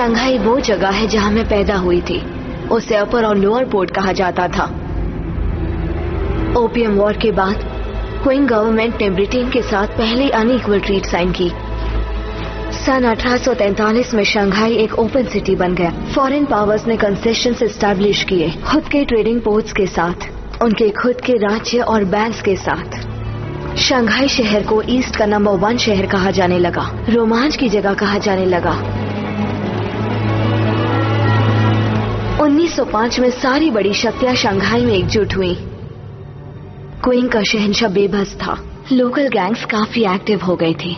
Shanghai वो जगह है जहां मैं पैदा हुई थी। उसे अपर और लोअर पोर्ट कहा जाता था। ओपियम वॉर के बाद क्विंग गवर्नमेंट ने ब्रिटेन के साथ पहली अनइक्वल ट्रीट साइन की। सन 1843 में शंघाई एक ओपन सिटी बन गया। फॉरेन पावर्स ने कंसेशंस एस्टैब्लिश किए, खुद के ट्रेडिंग पोर्ट्स के साथ, उनके खुद के राज्य और बैंक्स के साथ। शंघाई शहर को ईस्ट का नंबर 1 शहर कहा जाने लगा, रोमांच की जगह कहा जाने लगा। 1905 में सारी बड़ी शक्तियां शंघाई में एकजुट हुई। क्वीन का शहंशाह बेबस था। लोकल गैंग्स काफी एक्टिव हो गई थी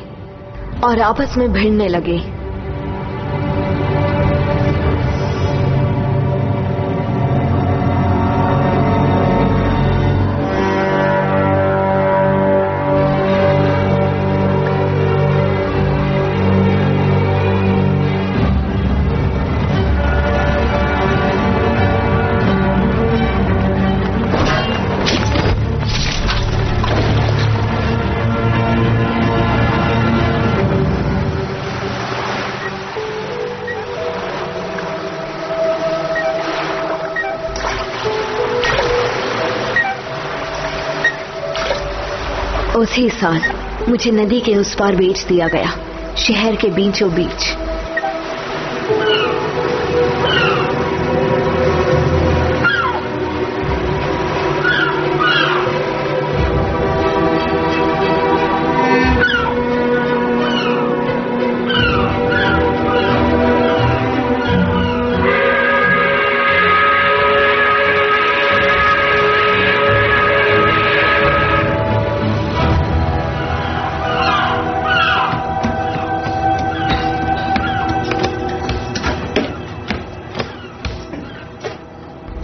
और आपस में भिड़ने लगे। उसी साल मुझे नदी के उस पार बेच दिया गया, शहर के बीचों बीच।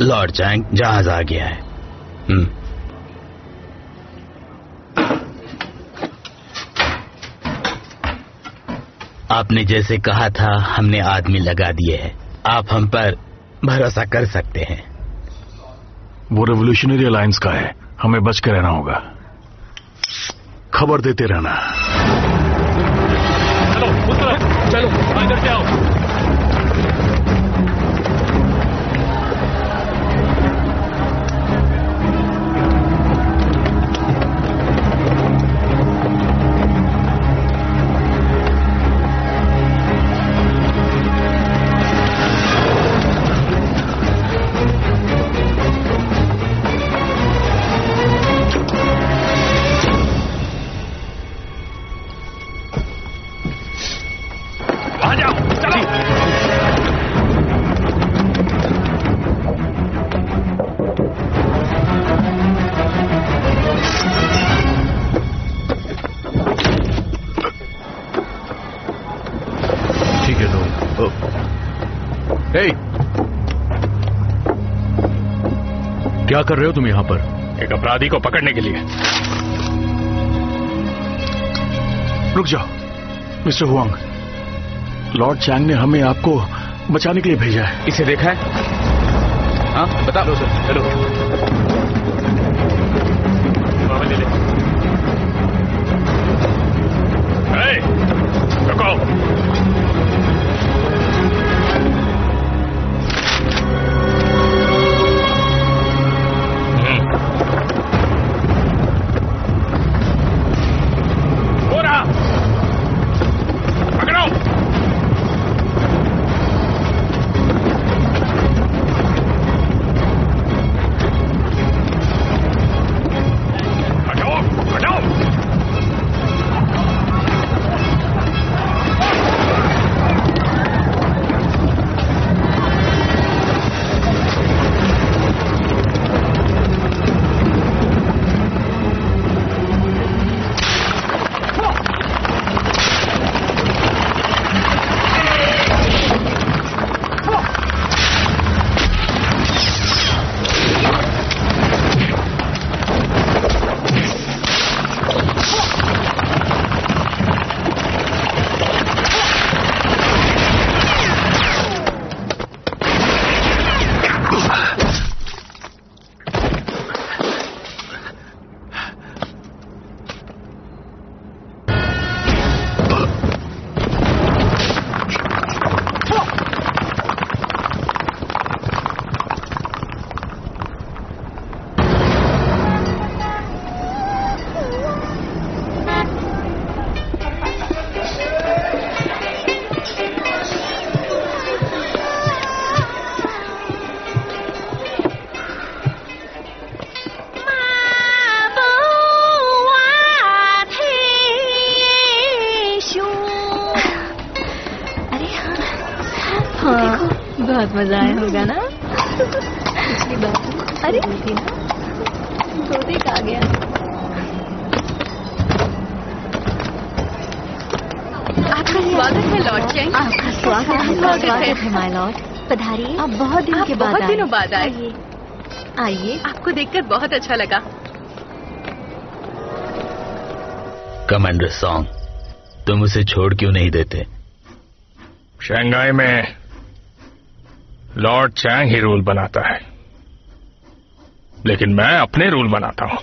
लॉर्ड चैंग, जहाज आ गया है। आपने जैसे कहा था हमने आदमी लगा दिए हैं। आप हम पर भरोसा कर सकते हैं। वो रेवोल्यूशनरी अलायंस का है, हमें बच कर रहना होगा। खबर देते रहना। चलो इधर से आओ। क्या कर रहे हो तुम यहाँ पर? एक अपराधी को पकड़ने के लिए। रुक जाओ मिस्टर हुआंग, लॉर्ड चैंग ने हमें आपको बचाने के लिए भेजा है। इसे देखा है? हाँ बता दो सर। चलो ले ले। रुको। बहुत मजा आया होगा ना? पिछली बार अरे थी ना, तोते खा गया। आपका स्वागत है लॉर्ड चैंग। आपका स्वागत है माय लॉर्ड। पधारिए। आप बहुत दिनों के बाद बहुत दिनों बाद आए। आइए। आपको देखकर बहुत अच्छा लगा। कमांडर सॉन्ग, तुम उसे छोड़ क्यों नहीं देते? शंघाई में लॉर्ड चैंग ही रूल बनाता है, लेकिन मैं अपने रूल बनाता हूं।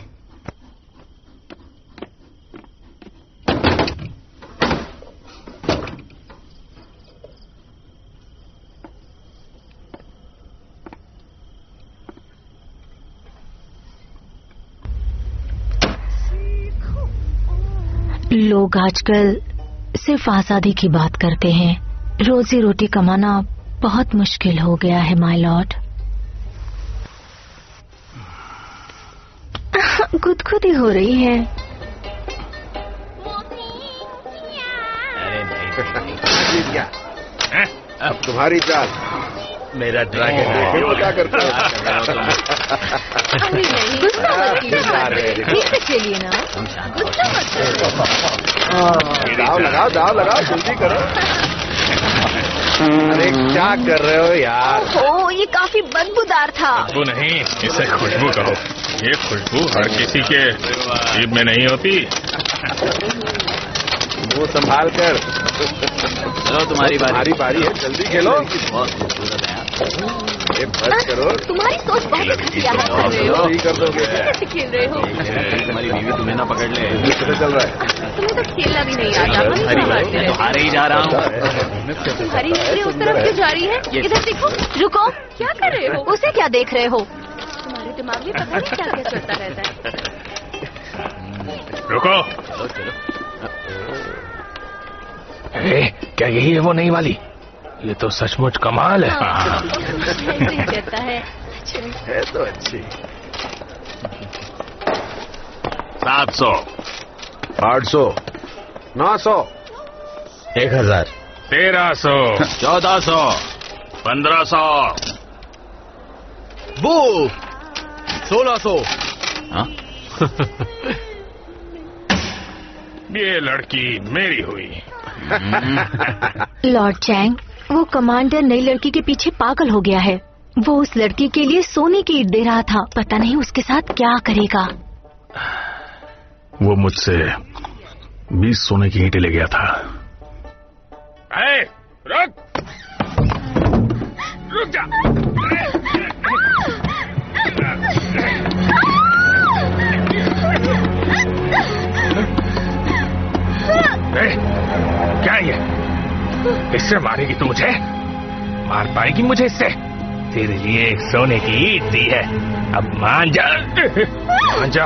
लोग आजकल सिर्फ आजादी की बात करते हैं। रोजी रोटी कमाना बहुत मुश्किल हो गया है माय लॉर्ड। गुदगुदी हो रही है। अरे नहीं, क्या अब तुम्हारी चाल। मेरा ड्रैगन क्या करते हो? अरे नहीं, गुस्सा मत कीजिए। ठीक से खेलिए ना, गुस्सा मत करो। दाव लगाओ जल्दी करो। अरे क्या कर रहे हो यार? ओह, ये काफी बदबूदार था। खुशबू नहीं, इसे खुशबू कहो। ये खुशबू हर किसी के जीभ में नहीं होती। वो संभाल कर। चलो तुम्हारी बारी है, जल्दी खेलो। बहुत खूबसूरत है। ये बस करो। तुम्हारी सोच बहुत घटिया है। कर दोगे? कैसे खेल रहे हो? तुम्हारी बीवी तुम्हें ना पकड़ ले। कितना चल रहा है? तुम्हें तो खेलना भी नहीं आता। हम ही हारते मैं तो रहते हारे ही जा रहा हूँ। हैं। तुम्हारी नजरें उस तरफ क्यों जा रही है? इधर देखो। रुको, क्या कर रहे हो? उसे क्या देख रहे हो? तुम्हारे दिमाग में पता नहीं क्या क्या चलता रहता है। रुको। अरे क्या यही है वो नई वाली? ये तो सचमुच कमाल है। ऐसे ही कहता है। है तो अच्छी। 700, 800, 900, 1000, 1300, 1400, 1500। वो 1600। हाँ? ये लड़की मेरी हुई। लॉर्ड चैंग, वो कमांडर नई लड़की के पीछे पागल हो गया है। वो उस लड़की के लिए सोने की ईंट दे रहा था। पता नहीं उसके साथ क्या करेगा। वो मुझसे 20 सोने की ईंटें ले गया था। रुक जा। क्या ये? इससे मारेगी तू मुझे? मार पाएगी मुझे इससे? तेरे लिए एक सोने की ईंट दी है, अब मान जा। मान जा,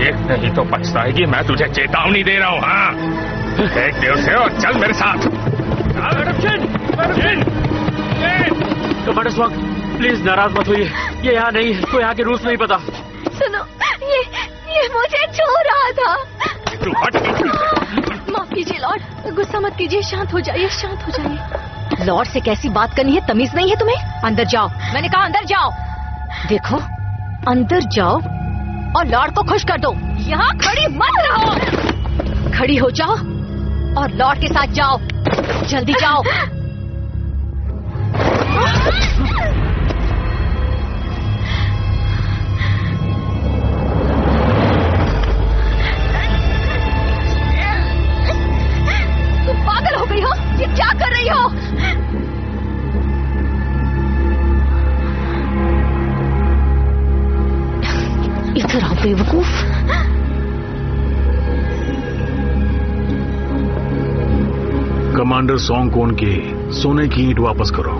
एक नहीं तो पछताएगी। मैं तुझे चेतावनी दे रहा हूँ। हाँ, एक देव से और चल मेरे साथ। कमांडर स्वांग, प्लीज नाराज मत होइए। ये यहाँ नहीं है, तो यहाँ के रूल्स नहीं पता। सुनो, ये मुझे छू रहा था। तू हट। माफ कीजिए लॉर्ड, गुस्सा मत कीजिए। शांत हो जाइए, शांत हो जाइए। लॉर्ड से कैसी बात करनी है? तमीज नहीं है तुम्हें? अंदर जाओ, मैंने कहा अंदर जाओ। देखो, अंदर जाओ और लॉर्ड को खुश कर दो। यहाँ खड़ी मत रहो। खड़ी हो जाओ और लॉर्ड के साथ जाओ। जल्दी जाओ। तुम पागल हो गई हो? ये क्या कर रही हो? इधर आओ बेवकूफ। कमांडर सॉन्ग को उनकी सोने की ईंट वापस करो।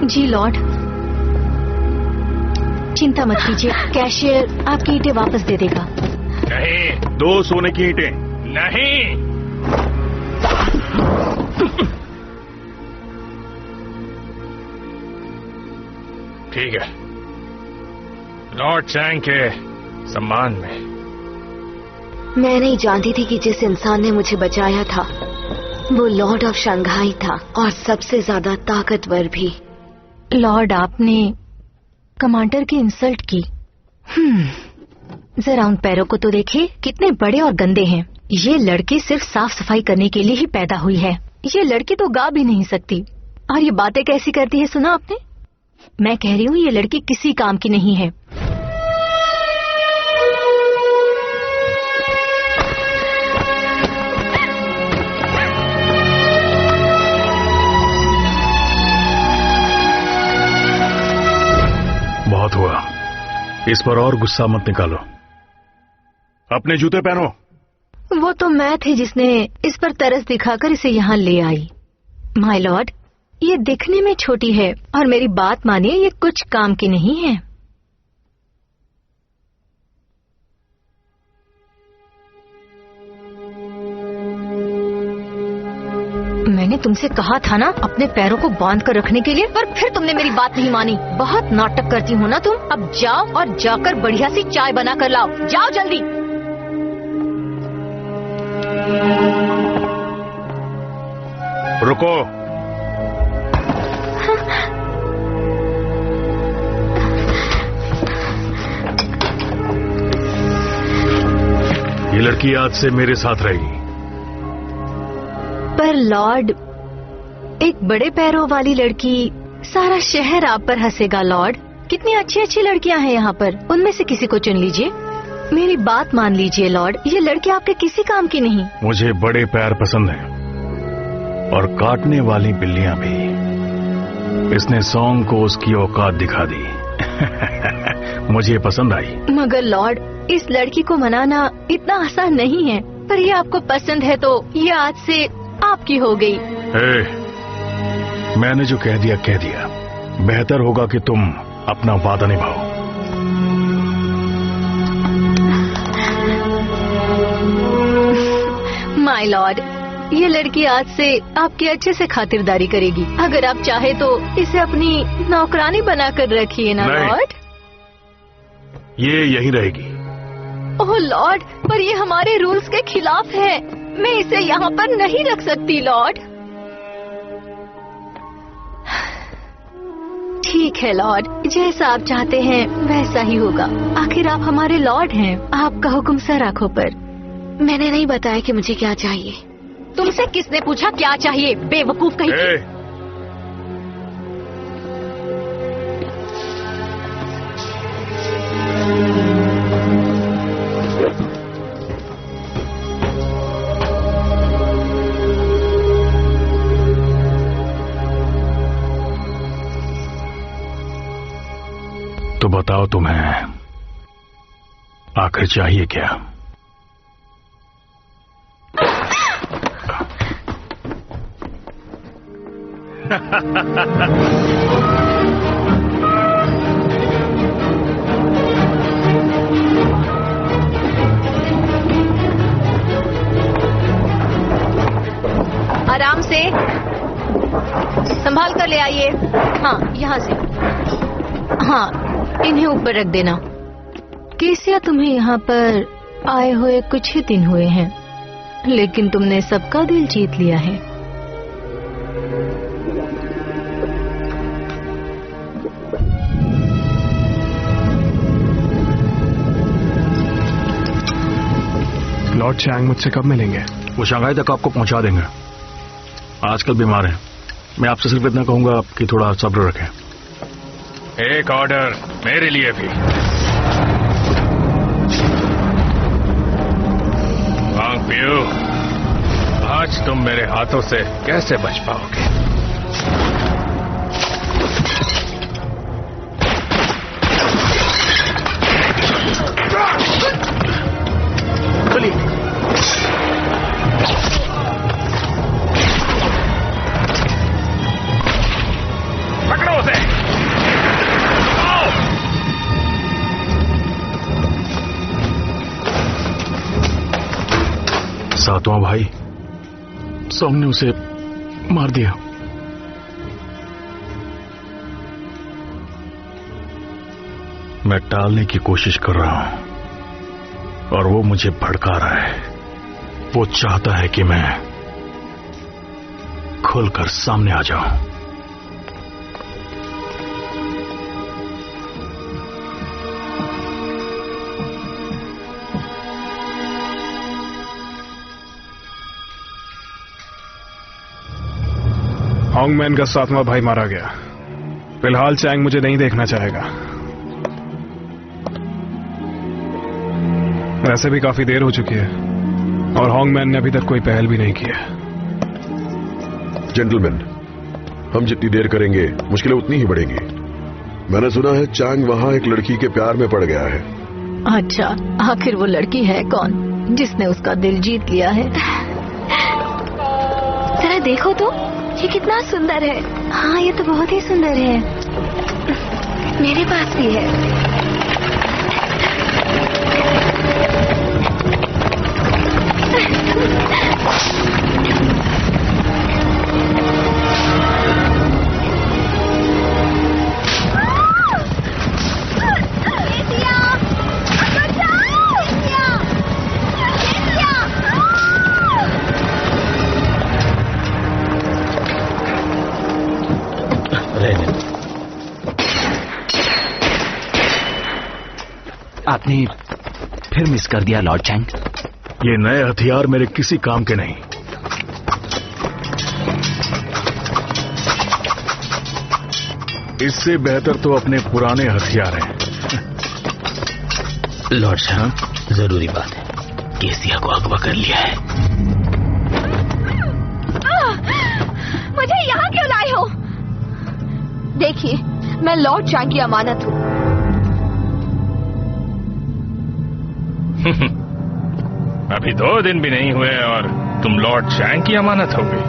जी लॉर्ड। चिंता मत कीजिए, कैशियर आपकी ईंटें वापस दे देगा। नहीं, 2 सोने की ईंटें। नहीं। ठीक है, लॉर्ड चैंग के सम्मान में। मैं नहीं जानती थी कि जिस इंसान ने मुझे बचाया था वो लॉर्ड ऑफ शंघाई था और सबसे ज्यादा ताकतवर भी। लॉर्ड, आपने कमांडर की इंसल्ट की। जरा उन पैरों को तो देखे, कितने बड़े और गंदे हैं। ये लड़की सिर्फ साफ सफाई करने के लिए ही पैदा हुई है। ये लड़की तो गा भी नहीं सकती और ये बातें कैसी करती है, सुना आपने? मैं कह रही हूँ ये लड़की किसी काम की नहीं है। बहुत हुआ, इस पर और गुस्सा मत निकालो। अपने जूते पहनो। वो तो मैं थी जिसने इस पर तरस दिखाकर इसे यहाँ ले आई। माय लॉर्ड, ये दिखने में छोटी है और मेरी बात मानिए, ये कुछ काम की नहीं है। मैंने तुमसे कहा था ना अपने पैरों को बांध कर रखने के लिए, पर फिर तुमने मेरी बात नहीं मानी। बहुत नाटक करती हो ना तुम। अब जाओ और जाकर बढ़िया सी चाय बना कर लाओ। जाओ जल्दी। रुको। ये लड़की आज से मेरे साथ रहेगी। पर लॉर्ड, एक बड़े पैरों वाली लड़की, सारा शहर आप पर हंसेगा। लॉर्ड, कितनी अच्छी अच्छी लड़कियां हैं यहाँ पर, उनमें से किसी को चुन लीजिए। मेरी बात मान लीजिए लॉर्ड, ये लड़की आपके किसी काम की नहीं। मुझे बड़े पैर पसंद हैं और काटने वाली बिल्लियां भी। इसने सॉन्ग को उसकी औकात दिखा दी। मुझे पसंद आई। मगर लॉर्ड, इस लड़की को मनाना इतना आसान नहीं है। पर ये आपको पसंद है तो ये आज से आपकी हो गई। मैंने जो कह दिया कह दिया। बेहतर होगा कि तुम अपना वादा निभाओ। माय लॉर्ड, ये लड़की आज से आपकी अच्छे से खातिरदारी करेगी। अगर आप चाहे तो इसे अपनी नौकरानी बनाकर रखिए ना लॉर्ड। ये यहीं रहेगी। ओह लॉर्ड, पर ये हमारे रूल्स के खिलाफ है। मैं इसे यहाँ पर नहीं रख सकती लॉर्ड। ठीक है लॉर्ड, जैसा आप चाहते हैं वैसा ही होगा। आखिर आप हमारे लॉर्ड हैं। आपका हुक्म सर आंखों पर। मैंने नहीं बताया कि मुझे क्या चाहिए। तुमसे किसने पूछा क्या चाहिए, बेवकूफ कहीं। तो बताओ तुम्हें आखिर चाहिए क्या? आराम से, संभाल कर ले आइए। हाँ, यहाँ से। हाँ, इन्हें ऊपर रख देना। केसिया, तुम्हें यहाँ पर आए हुए कुछ ही दिन हुए हैं, लेकिन तुमने सबका दिल जीत लिया है। लॉर्ड चैंग मुझसे कब मिलेंगे? वो शंघाई तक आपको पहुंचा देंगे। आजकल बीमार हैं। मैं आपसे सिर्फ इतना कहूंगा कि थोड़ा सब्र रखें। एक ऑर्डर मेरे लिए भी। वांग पियो, आज तुम मेरे हाथों से कैसे बच पाओगे? पकड़ो उसे। सातवां भाई सॉन्ग ने उसे मार दिया। मैं टालने की कोशिश कर रहा हूं और वो मुझे भड़का रहा है। वो चाहता है कि मैं खुलकर सामने आ जाऊं। हॉन्गमैन का 7वां भाई मारा गया। फिलहाल चैंग मुझे नहीं देखना चाहेगा। वैसे भी काफी देर हो चुकी है और हॉन्गमैन ने अभी तक कोई पहल भी नहीं की है। जेंटलमैन, हम जितनी देर करेंगे मुश्किलें उतनी ही बढ़ेंगी। मैंने सुना है चैंग वहां एक लड़की के प्यार में पड़ गया है। अच्छा, आखिर वो लड़की है कौन जिसने उसका दिल जीत लिया है? जरा देखो तो, ये कितना सुंदर है। हाँ, ये तो बहुत ही सुंदर है। मेरे पास भी है। आपने फिर मिस कर दिया लॉर्ड चैंग। ये नए हथियार मेरे किसी काम के नहीं। इससे बेहतर तो अपने पुराने हथियार हैं। लॉर्ड चैंग, जरूरी बात है, केसिया को अगवा कर लिया है। मुझे यहाँ क्यों लाए हो? देखिए, मैं लॉर्ड चैंग की अमानत हूँ। अभी 2 दिन भी नहीं हुए और तुम लॉर्ड चैंग की अमानत हो गई।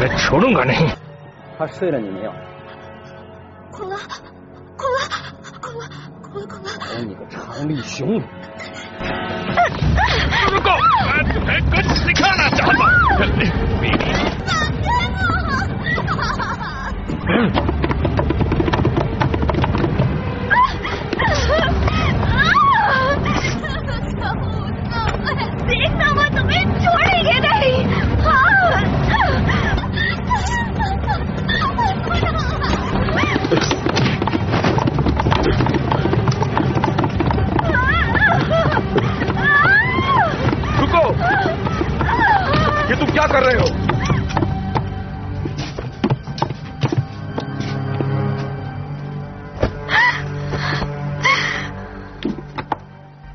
मैं छोड़ूंगा नहीं। रुको, मैं तुम्हें कुछ सिखाना चाहता हूँ। देखना, वो तुम्हें छोड़ेंगे नहीं। रुको, ये तुम क्या कर रहे हो?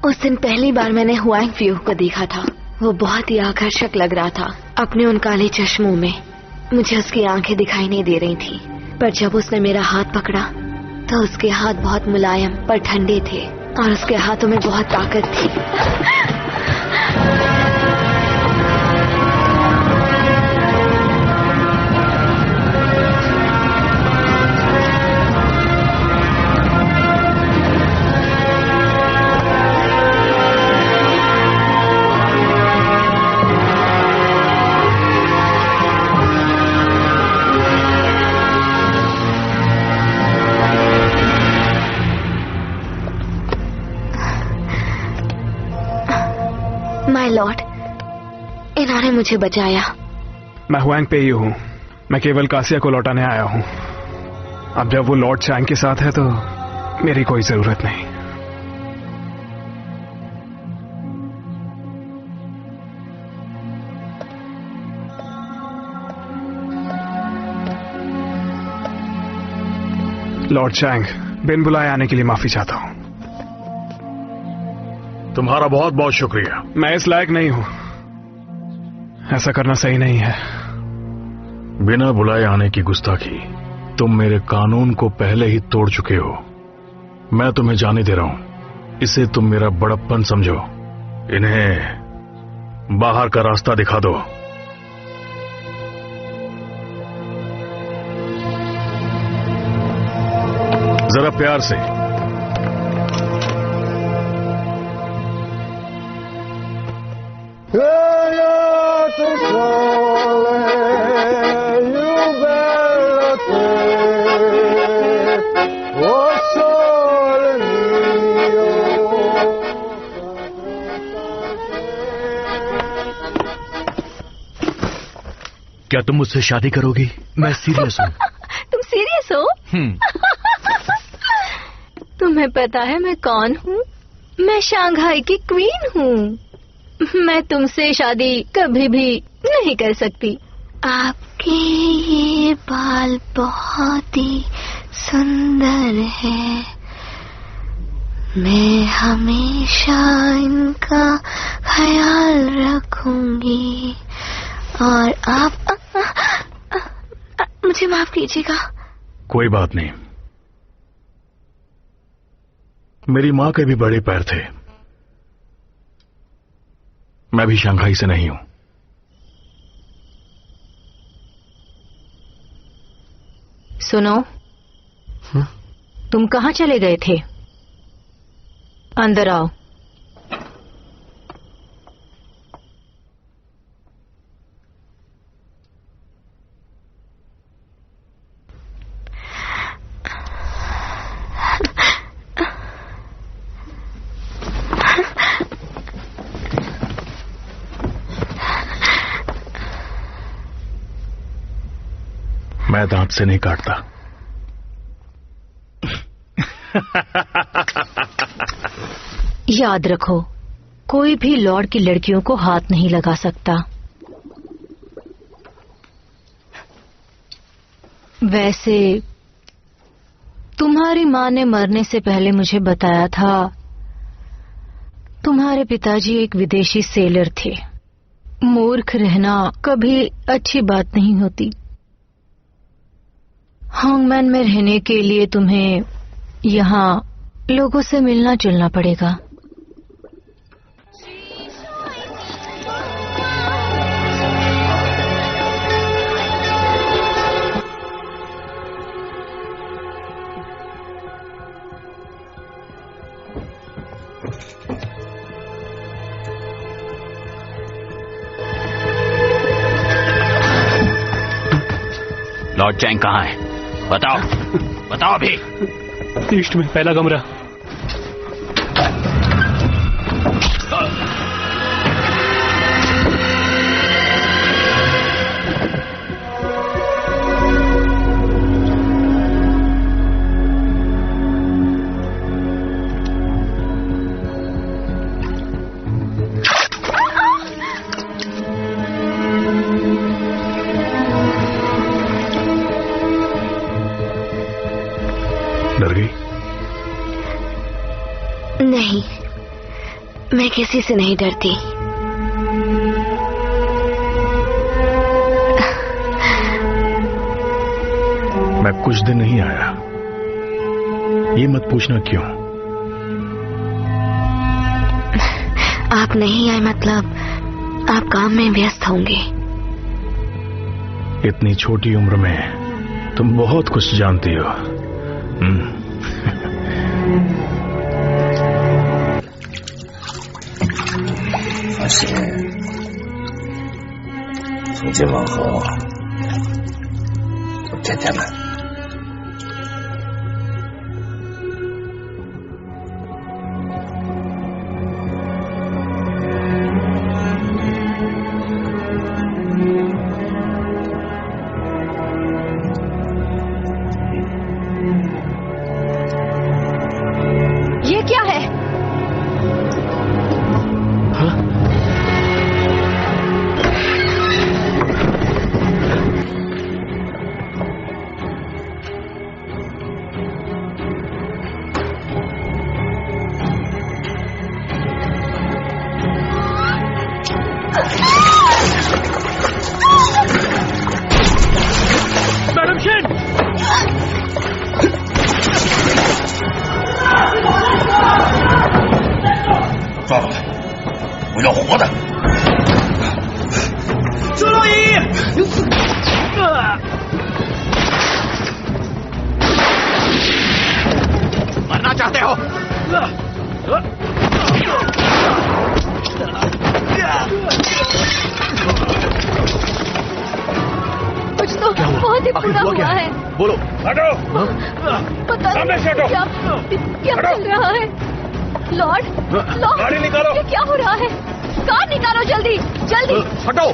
उस दिन पहली बार मैंने हुआंग फ्यू को देखा था। वो बहुत ही आकर्षक लग रहा था अपने उन काले चश्मों में। मुझे उसकी आंखें दिखाई नहीं दे रही थी, पर जब उसने मेरा हाथ पकड़ा तो उसके हाथ बहुत मुलायम पर ठंडे थे और उसके हाथों में बहुत ताकत थी। माय लॉर्ड, इन्होंने मुझे बचाया। मैं हुआंग पे ही हूँ। मैं केवल कासिया को लौटाने आया हूँ। अब जब वो लॉर्ड चैंग के साथ है तो मेरी कोई जरूरत नहीं। लॉर्ड चैंग, बिन बुलाए आने के लिए माफी चाहता हूँ। तुम्हारा बहुत बहुत शुक्रिया। मैं इस लायक नहीं हूं। ऐसा करना सही नहीं है। बिना बुलाए आने की गुस्ताखी, तुम मेरे कानून को पहले ही तोड़ चुके हो। मैं तुम्हें जाने दे रहा हूं, इसे तुम मेरा बड़प्पन समझो। इन्हें बाहर का रास्ता दिखा दो। जरा प्यार से। क्या तुम मुझसे शादी करोगी? मैं सीरियस हूँ। तुम सीरियस हो? तुम्हें पता है मैं कौन हूँ? मैं शंघाई की क्वीन हूँ। मैं तुमसे शादी कभी भी नहीं कर सकती। आपके ये बाल बहुत ही सुंदर है, मैं हमेशा इनका ख्याल रखूंगी। और आप मुझे माफ कीजिएगा। कोई बात नहीं, मेरी माँ के भी बड़े पैर थे। मैं भी शंघाई से नहीं हूं। सुनो, तुम कहाँ चले गए थे? अंदर आओ। मैं दांत से नहीं काटता। याद रखो, कोई भी लॉर्ड की लड़कियों को हाथ नहीं लगा सकता। वैसे तुम्हारी माँ ने मरने से पहले मुझे बताया था तुम्हारे पिताजी एक विदेशी सेलर थे। मूर्ख रहना कभी अच्छी बात नहीं होती। हांगमैन में रहने के लिए तुम्हें यहाँ लोगों से मिलना जुलना पड़ेगा। लॉर्ड चैंग कहाँ है? बताओ, बताओ अभी। ईस्ट में पहला कमरा। डर गई? नहीं, मैं किसी से नहीं डरती। मैं कुछ दिन नहीं आया, ये मत पूछना क्यों। आप नहीं आए मतलब आप काम में व्यस्त होंगे। इतनी छोटी उम्र में तुम बहुत कुछ जानती हो।发现从今往后，甜甜们，ये क्या है? Madam Shane! 抓住他！我要活的！朱洛伊！मरना चाहते हो? कुछ तो बहुत ही बुरा हुआ है। बोलो। हटो! पता सामने से हटो! क्या चल रहा है? लॉर्ड, गाड़ी निकालो! ये क्या हो रहा है? कार निकालो जल्दी, जल्दी! हटो!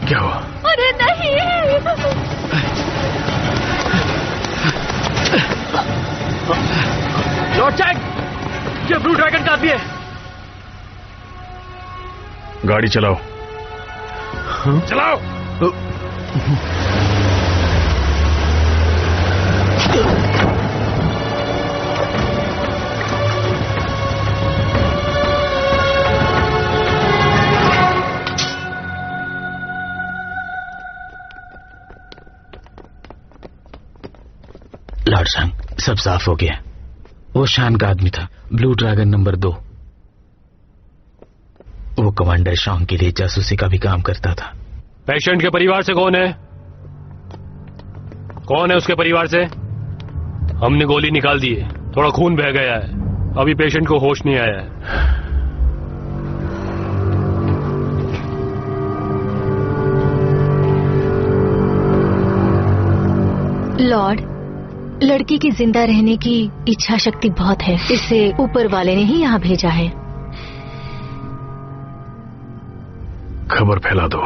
क्या हुआ? अरे नहीं। लॉर्ड चैंग, ये ब्लू ड्रैगन का आदमी है। गाड़ी चलाओ। चलाओ। लॉर्ड शान, सब साफ हो गया। वो शान का आदमी था, ब्लू ड्रैगन नंबर 2। वो कमांडर शॉन्ग के लिए जासूसी का भी काम करता था। पेशेंट के परिवार से कौन है? कौन है उसके परिवार से? हमने गोली निकाल दी है, थोड़ा खून बह गया है, अभी पेशेंट को होश नहीं आया है। लॉर्ड, लड़की की जिंदा रहने की इच्छा शक्ति बहुत है। इसे ऊपर वाले ने ही यहाँ भेजा है। खबर फैला दो,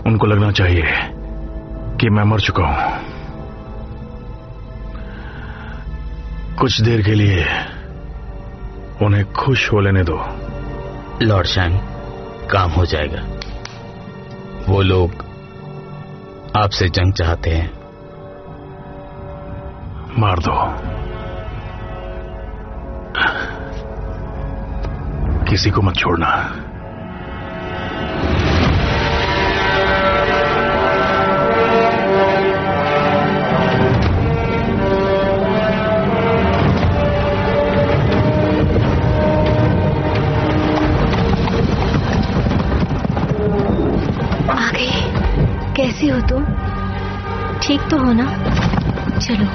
उनको लगना चाहिए कि मैं मर चुका हूं। कुछ देर के लिए उन्हें खुश हो लेने दो। लॉर्ड शान, काम हो जाएगा। वो लोग आपसे जंग चाहते हैं। मार दो, किसी को मत छोड़ना। आ गई। कैसी हो तुम? ठीक तो हो ना? चलो।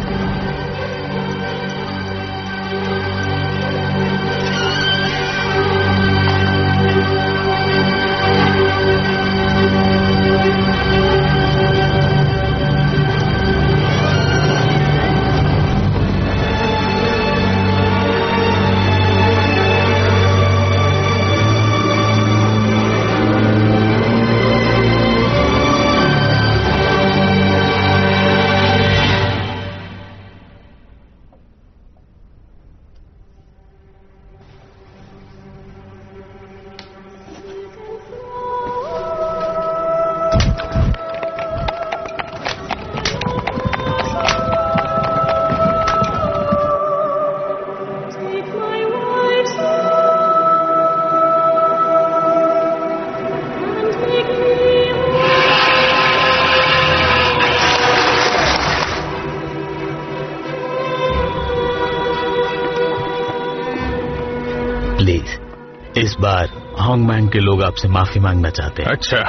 इस बार होंगमैंग के लोग आपसे माफी मांगना चाहते हैं। अच्छा,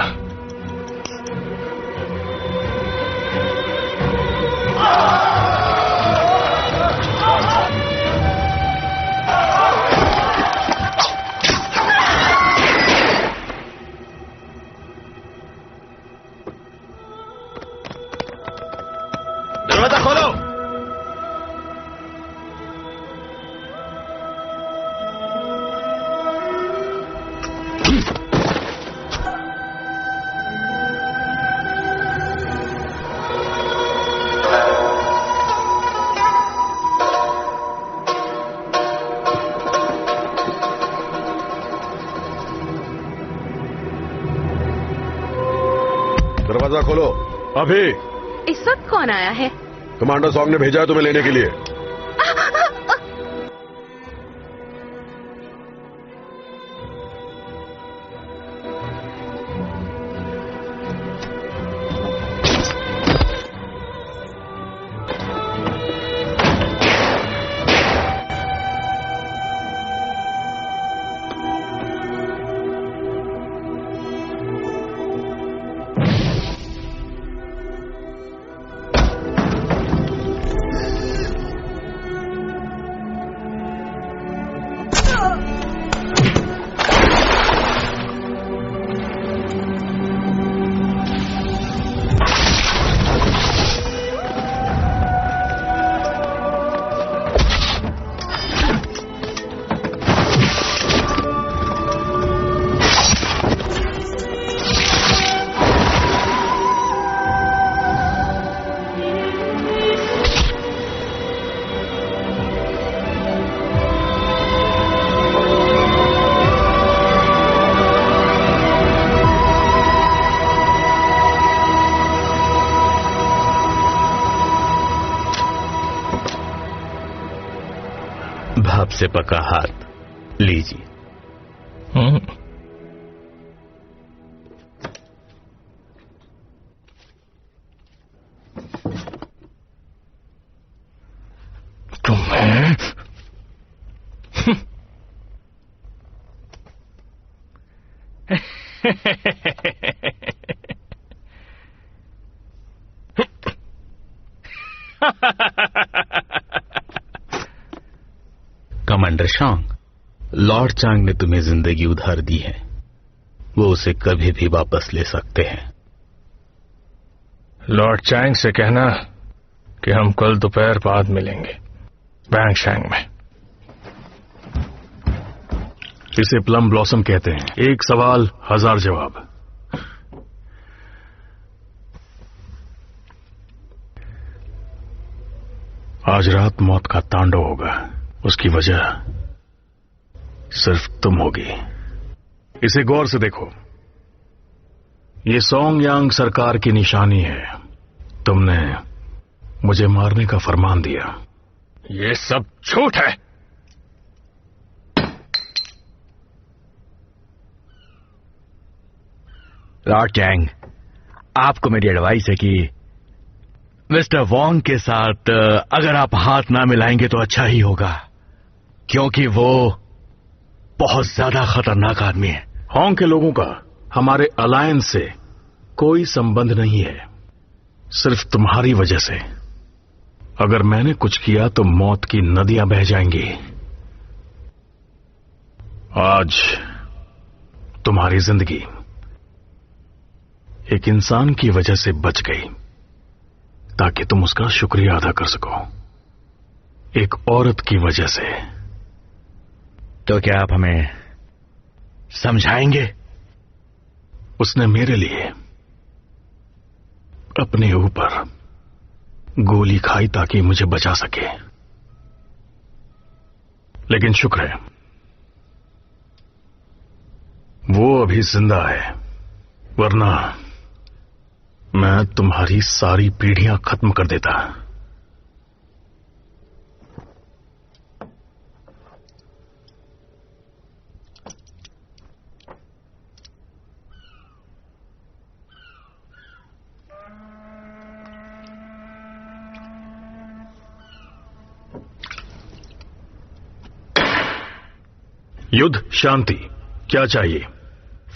दरवाजा खोलो। दरवाजा खोलो अभी। इस वक्त कौन आया है? कमांडर सॉन्ग ने भेजा है तुम्हें लेने के लिए। भाप से पका हाथ लीजिए। तुम्हें कमांडर शांग, लॉर्ड चांग ने तुम्हें जिंदगी उधार दी है, वो उसे कभी भी वापस ले सकते हैं। लॉर्ड चैंग से कहना कि हम कल दोपहर बाद मिलेंगे बैंगशैंग में। इसे प्लम ब्लॉसम कहते हैं, एक सवाल 1000 जवाब। आज रात मौत का तांडव होगा, उसकी वजह सिर्फ तुम होगी। इसे गौर से देखो, ये सोंग यांग सरकार की निशानी है। तुमने मुझे मारने का फरमान दिया। ये सब झूठ है। लॉर्ड चैंग, आपको मेरी एडवाइस है कि मिस्टर वोंग के साथ अगर आप हाथ ना मिलाएंगे तो अच्छा ही होगा, क्योंकि वो बहुत ज्यादा खतरनाक आदमी है। होंग के लोगों का हमारे अलायंस से कोई संबंध नहीं है, सिर्फ तुम्हारी वजह से। अगर मैंने कुछ किया तो मौत की नदियां बह जाएंगी। आज तुम्हारी जिंदगी एक इंसान की वजह से बच गई, ताकि तुम उसका शुक्रिया अदा कर सको, एक औरत की वजह से। तो क्या आप हमें समझाएंगे? उसने मेरे लिए अपने ऊपर गोली खाई ताकि मुझे बचा सके, लेकिन शुक्र है वो अभी जिंदा है, वरना मैं तुम्हारी सारी पीढ़ियां खत्म कर देता। युद्ध शांति, क्या चाहिए?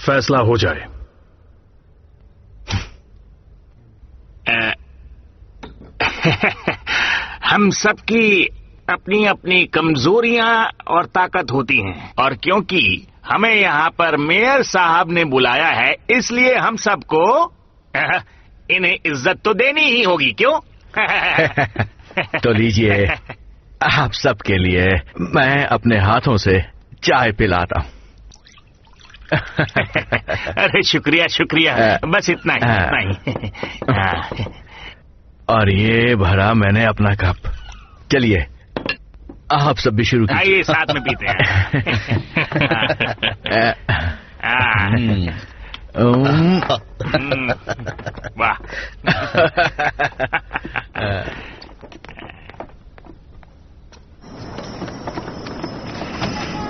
फैसला हो जाए। हम सबकी अपनी अपनी कमजोरियां और ताकत होती हैं, और क्योंकि हमें यहाँ पर मेयर साहब ने बुलाया है, इसलिए हम सबको इन्हें इज्जत तो देनी ही होगी, क्यों? तो लीजिए, आप सबके लिए मैं अपने हाथों से चाय पिलाता हूं। अरे शुक्रिया शुक्रिया, बस इतना ही। और ये भरा मैंने अपना कप। चलिए आप सब भी शुरू कीजिए। आइए साथ में पीते हैं। वाह।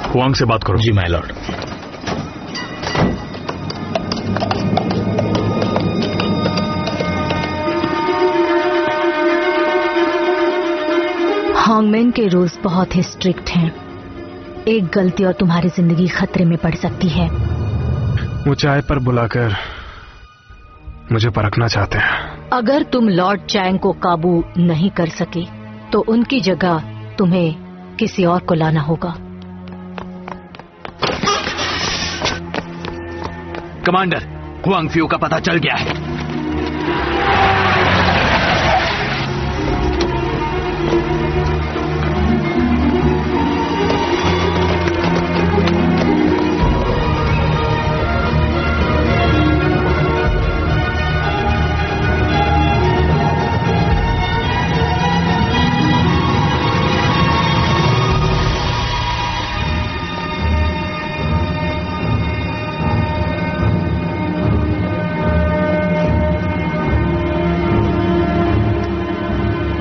हुआंग से बात करो। जी माय लॉर्ड। हांगमैन के रूल्स बहुत ही स्ट्रिक्ट हैं। एक गलती और तुम्हारी जिंदगी खतरे में पड़ सकती है। वो चाय पर बुलाकर मुझे परखना चाहते हैं। अगर तुम लॉर्ड चैंग को काबू नहीं कर सके तो उनकी जगह तुम्हें किसी और को लाना होगा। कमांडर, हुआंग फ्यू का पता चल गया है।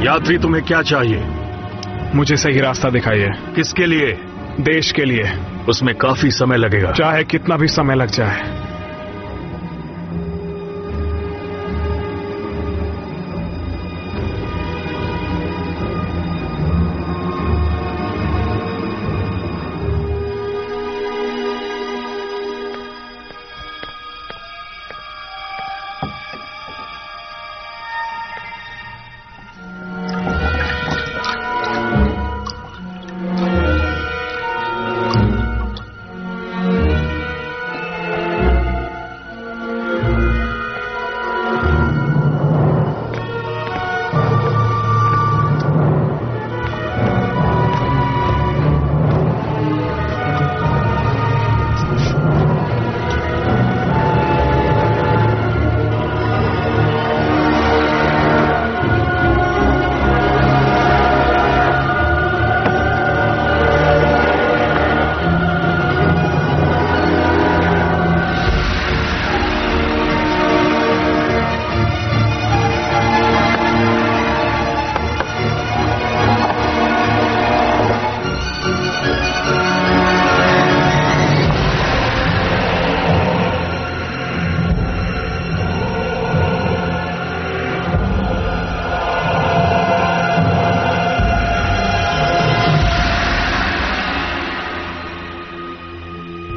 यात्री, तुम्हें क्या चाहिए? मुझे सही रास्ता दिखाइए। किसके लिए? देश के लिए। उसमें काफी समय लगेगा। चाहे कितना भी समय लग जाए।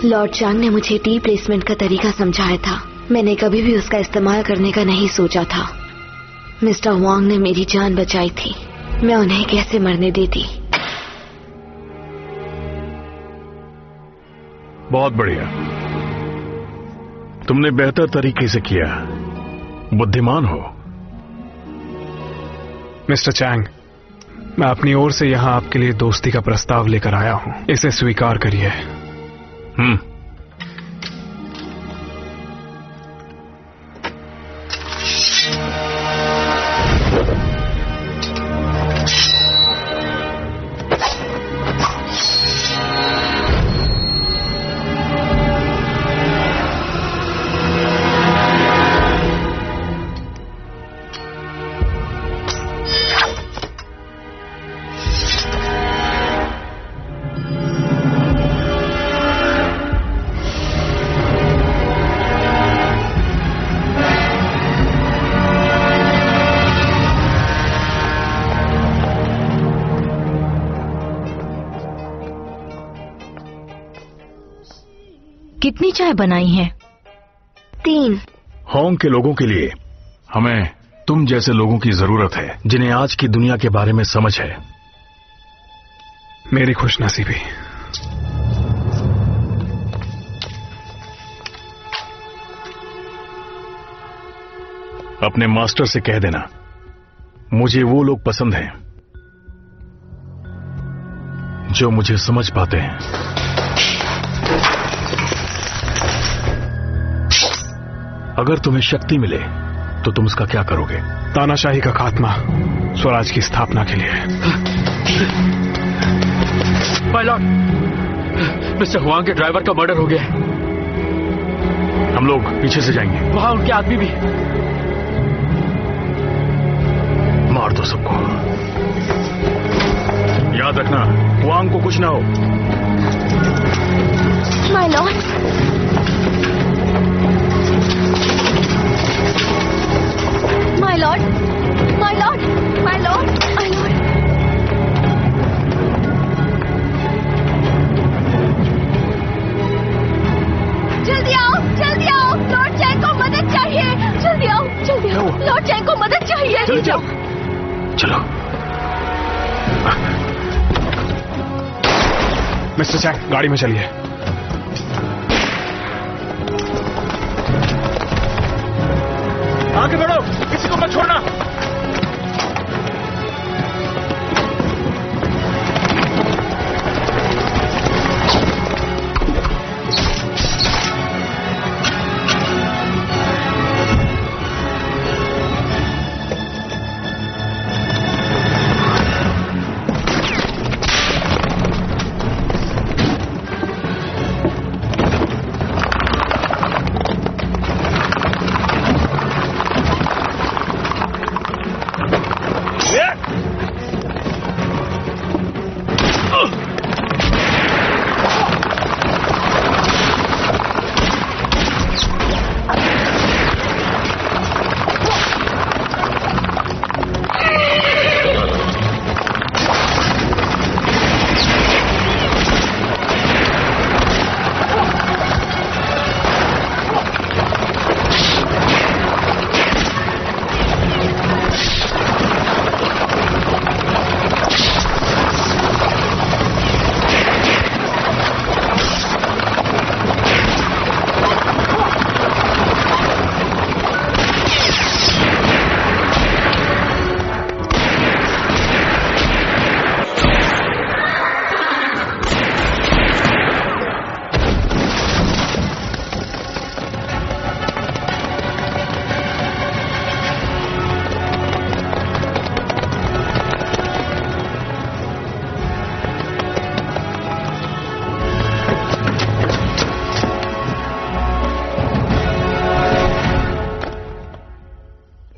लॉर्ड चांग ने मुझे टी प्लेसमेंट का तरीका समझाया था। मैंने कभी भी उसका इस्तेमाल करने का नहीं सोचा था। मिस्टर वांग ने मेरी जान बचाई थी, मैं उन्हें कैसे मरने देती। बहुत बढ़िया, तुमने बेहतर तरीके से किया। बुद्धिमान हो। मिस्टर चैंग, मैं अपनी ओर से यहां आपके लिए दोस्ती का प्रस्ताव लेकर आया हूं, इसे स्वीकार करिए। कितनी चाय बनाई है? 3। होंग के लोगों के लिए हमें तुम जैसे लोगों की जरूरत है, जिन्हें आज की दुनिया के बारे में समझ है। मेरी खुशनसीबी। अपने मास्टर से कह देना, मुझे वो लोग पसंद हैं जो मुझे समझ पाते हैं। अगर तुम्हें शक्ति मिले तो तुम उसका क्या करोगे? तानाशाही का खात्मा, स्वराज की स्थापना के लिए। माय लॉर्ड, मिस्टर हुआंग के ड्राइवर का मर्डर हो गया है। हम लोग पीछे से जाएंगे। वहां उनके आदमी भी। मार दो सबको। याद रखना, हुआंग को कुछ ना हो। My Lord, My lord, my lord, my lord, my lord. जल्दी आओ, जल्दी आओ, लॉर्ड चैंग को मदद चाहिए। जल्दी आओ, जल्दी आओ, लॉर्ड चैंग को मदद चाहिए। जल्दी जाओ, चलो। मिस्टर चैंग, गाड़ी में चलिए। आगे बढ़ो, किसी को मत छोड़ना।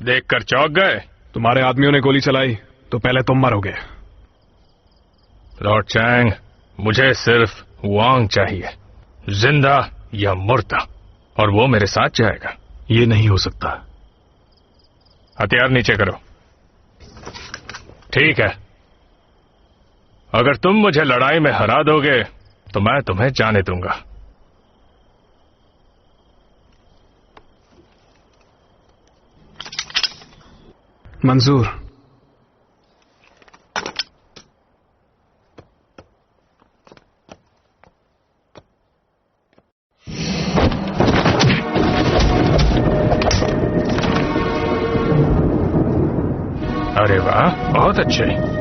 देखकर चौंक गए? तुम्हारे आदमियों ने गोली चलाई तो पहले तुम मरोगे। लॉर्ड चैंग, मुझे सिर्फ वांग चाहिए, जिंदा या मुर्दा, और वो मेरे साथ जाएगा। ये नहीं हो सकता। हथियार नीचे करो। ठीक है, अगर तुम मुझे लड़ाई में हरा दोगे तो मैं तुम्हें जाने दूंगा। मंजूर। अरे वाह, बहुत अच्छे।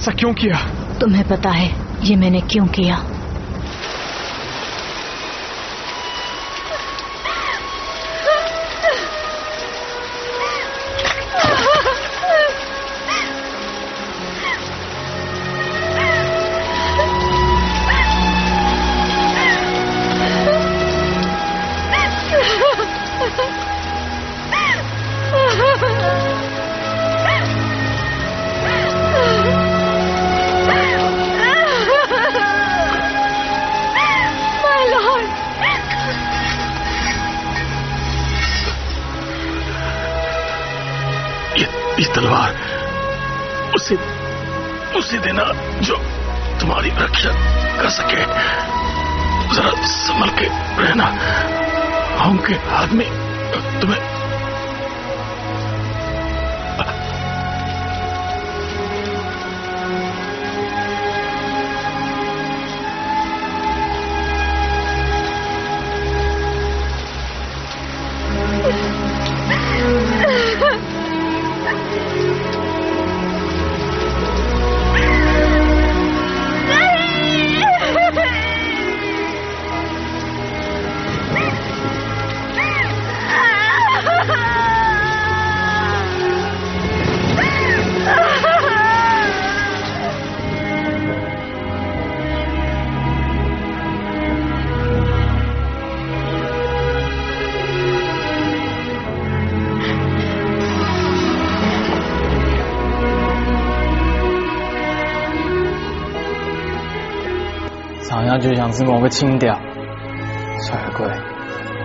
ऐसा क्यों किया? तुम्हें पता है ये मैंने क्यों किया? ये तलवार उसे देना जो तुम्हारी रक्षा कर सके। जरा संभल के रहना। उनके हाथ में तुम्हें想要就想是某个清掉，帅哥贵，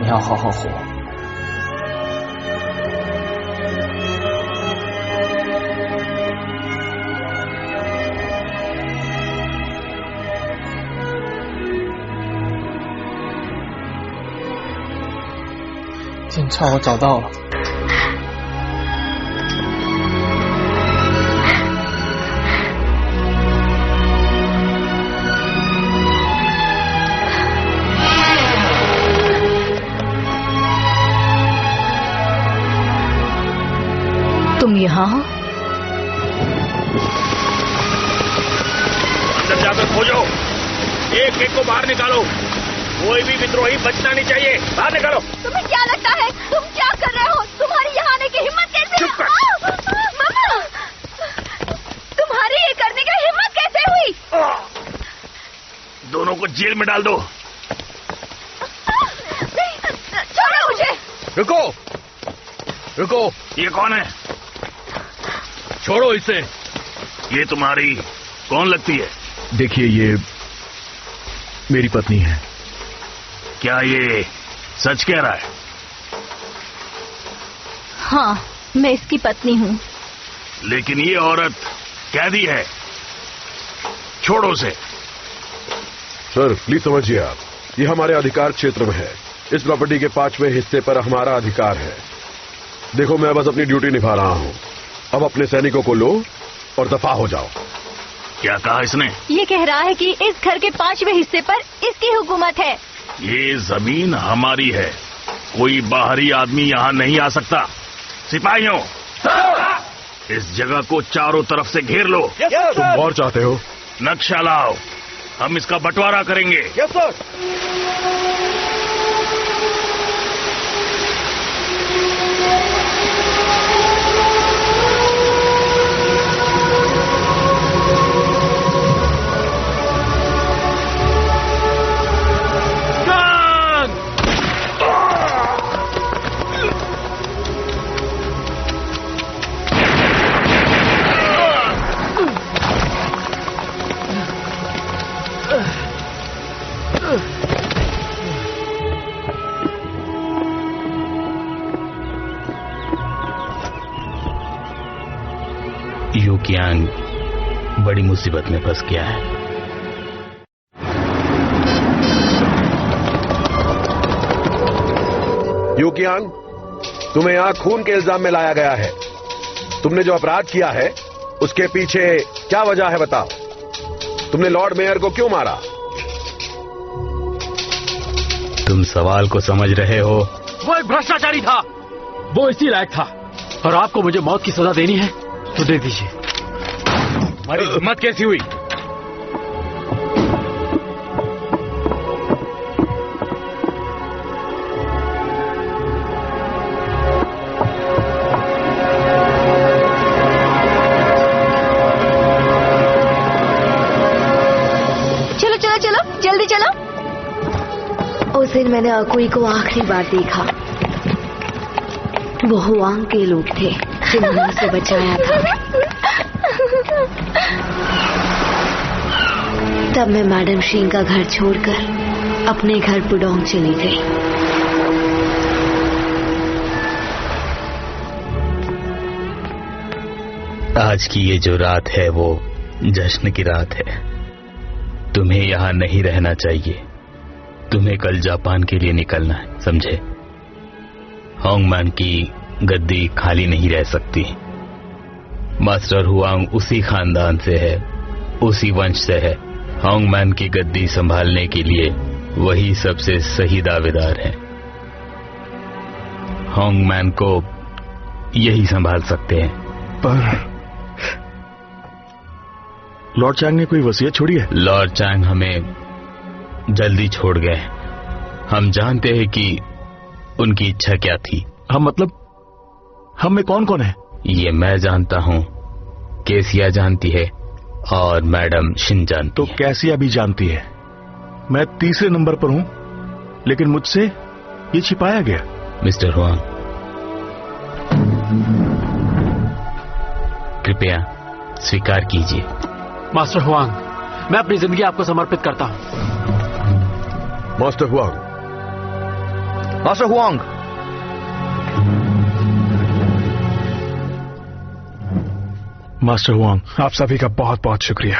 你要好好活。剑鞘我找到了。तुम यहाँ हो? अंदर जाकर खोजो, एक एक को बाहर निकालो। कोई भी विद्रोही बचना नहीं चाहिए। बाहर निकालो। तुम्हें क्या लगता है तुम क्या कर रहे हो? तुम्हारी यहाँ आने की हिम्मत कैसे? चुप कर। मामा, तुम्हारी ये करने की हिम्मत कैसे हुई? दोनों को जेल में डाल दो। छोड़ो मुझे। रुको रुको। ये कौन है? छोड़ो इसे। ये तुम्हारी कौन लगती है? देखिए, ये मेरी पत्नी है। क्या ये सच कह रहा है? हाँ, मैं इसकी पत्नी हूँ। लेकिन ये औरत कैदी है। छोड़ो उसे। सर प्लीज समझिए, आप ये हमारे अधिकार क्षेत्र में है। इस प्रॉपर्टी के 5वें हिस्से पर हमारा अधिकार है। देखो, मैं बस अपनी ड्यूटी निभा रहा हूँ। अब अपने सैनिकों को लो और दफा हो जाओ। क्या कहा इसने? ये कह रहा है कि इस घर के 5वें हिस्से पर इसकी हुकूमत है। ये जमीन हमारी है। कोई बाहरी आदमी यहाँ नहीं आ सकता। सिपाहियों, इस जगह को चारों तरफ से घेर लो। तुम और चाहते हो? नक्शा लाओ, हम इसका बंटवारा करेंगे। Yes sir. यू कियांग बड़ी मुसीबत में फंस गया है। यू कियांग, तुम्हें यहाँ खून के इल्जाम में लाया गया है। तुमने जो अपराध किया है उसके पीछे क्या वजह है बताओ? तुमने लॉर्ड मेयर को क्यों मारा? तुम सवाल को समझ रहे हो? वो एक भ्रष्टाचारी था। वो इसी लायक था। और आपको मुझे मौत की सजा देनी है तो दे दीजिए। तुम्हारी हिम्मत कैसी हुई? चलो चलो चलो, जल्दी चलो। उस दिन मैंने अकुई को आखिरी बार देखा। वो हुआंग के लोग थे जिन्होंने उसे बचाया था। तब मैं मैडम शीन का घर छोड़कर अपने घर पुडोंग चली गई। आज की ये जो रात है वो जश्न की रात है। तुम्हें यहाँ नहीं रहना चाहिए। तुम्हें कल जापान के लिए निकलना है, समझे? होंगमैन की गद्दी खाली नहीं रह सकती। मास्टर हुआंग उसी खानदान से है, उसी वंश से है। होंगमैन की गद्दी संभालने के लिए वही सबसे सही दावेदार है। होंगमैन को यही संभाल सकते हैं। पर लॉर्ड चैंग ने कोई वसीयत छोड़ी है? लॉर्ड चैंग हमें जल्दी छोड़ गए। हम जानते हैं कि उनकी इच्छा क्या थी। हम में कौन कौन है? ये मैं जानता हूँ, केसिया जानती है और मैडम शिन जानती तो है। कैसिया भी जानती है। मैं तीसरे नंबर पर हूँ, लेकिन मुझसे ये छिपाया गया। मिस्टर हुआंग, कृपया स्वीकार कीजिए। मास्टर हुआंग, मैं अपनी जिंदगी आपको समर्पित करता हूँ। Master Huang, master Huang, master Huang, आप सभी का बहुत बहुत शुक्रिया।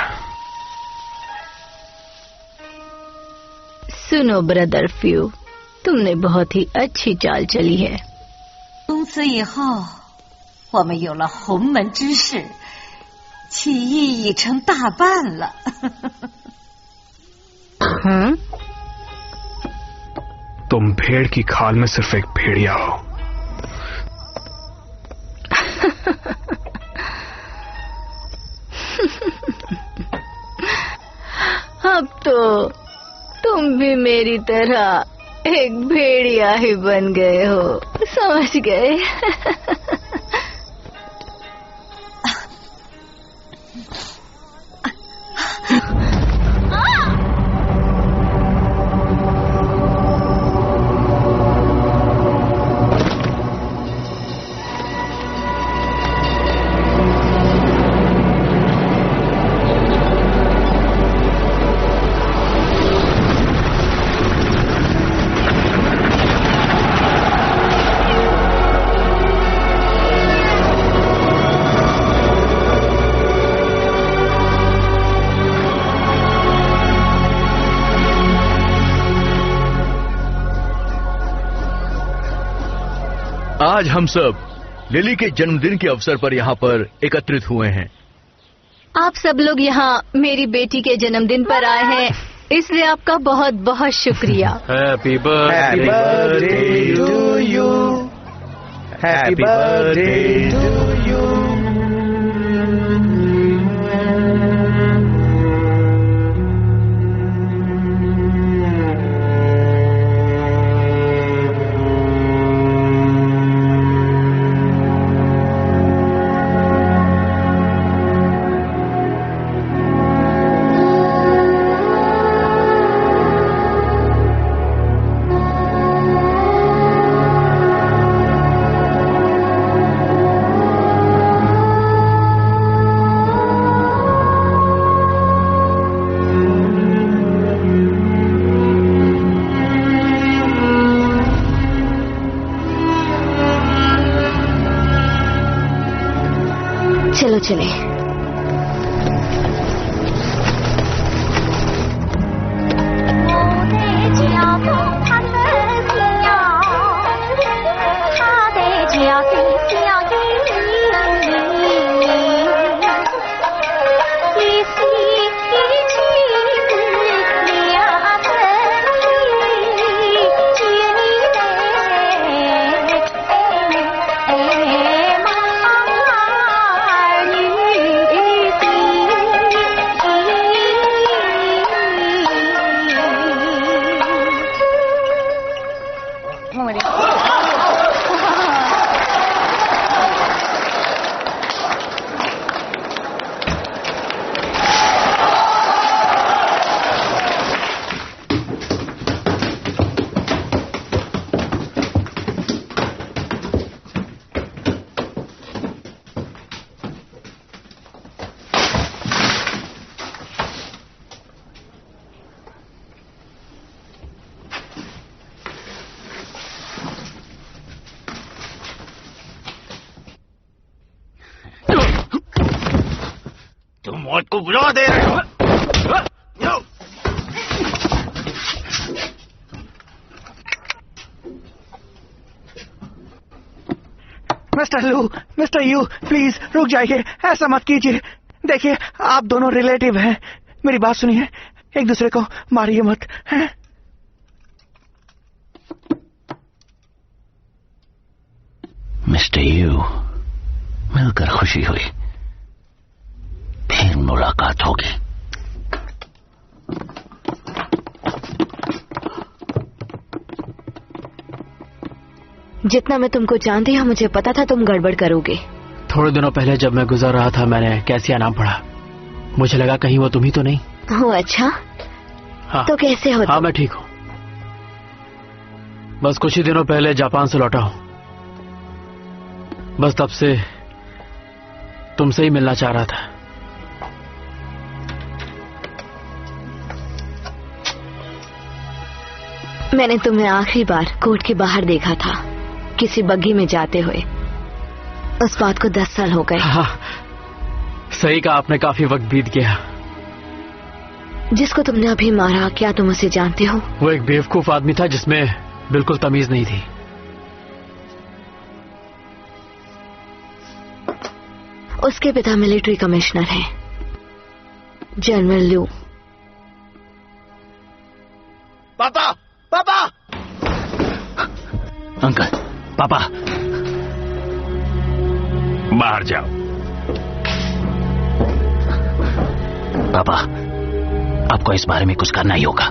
सुनो ब्रदर फ्यू, तुमने बहुत ही अच्छी चाल चली है। 从此以后，我们有了洪门之士，起义已成大半了。तुम भेड़ की खाल में सिर्फ एक भेड़िया हो। अब तो तुम भी मेरी तरह एक भेड़िया ही बन गए हो, समझ गए? आज हम सब लिली के जन्मदिन के अवसर पर यहाँ पर एकत्रित हुए हैं। आप सब लोग यहाँ मेरी बेटी के जन्मदिन पर आए हैं, इसलिए आपका बहुत बहुत शुक्रिया। Happy birthday to you, happy birthday to you. चलो चले। बुला दे रहे हो? मिस्टर यू प्लीज रुक जाइए, ऐसा मत कीजिए। देखिए आप दोनों रिलेटिव हैं, मेरी बात सुनिए, एक दूसरे को मारिए मत, हैं? मिस्टर यू, मिलकर खुशी हुई, फिर मुलाकात होगी। जितना मैं तुमको जानती हूँ, मुझे पता था तुम गड़बड़ करोगे। थोड़े दिनों पहले जब मैं गुजर रहा था, मैंने कैसिया नाम पढ़ा, मुझे लगा कहीं वो तुम ही तो नहीं। हो अच्छा? हाँ। तो कैसे हो? हाँ मैं ठीक हूँ, बस कुछ ही दिनों पहले जापान से लौटा हूँ। बस तब से तुमसे ही मिलना चाह रहा था। मैंने तुम्हें आखिरी बार कोर्ट के बाहर देखा था, किसी बग्गी में जाते हुए। उस बात को 10 साल हो गए। हाँ, सही कहा आपने, काफी वक्त बीत गया। जिसको तुमने अभी मारा, क्या तुम उसे जानते हो? वो एक बेवकूफ आदमी था जिसमें बिल्कुल तमीज नहीं थी। उसके पिता मिलिट्री कमिश्नर हैं, जनरल लू। पापा, पापा! अंकल, पापा, बाहर जाओ। पापा, आपको इस बारे में कुछ करना ही होगा।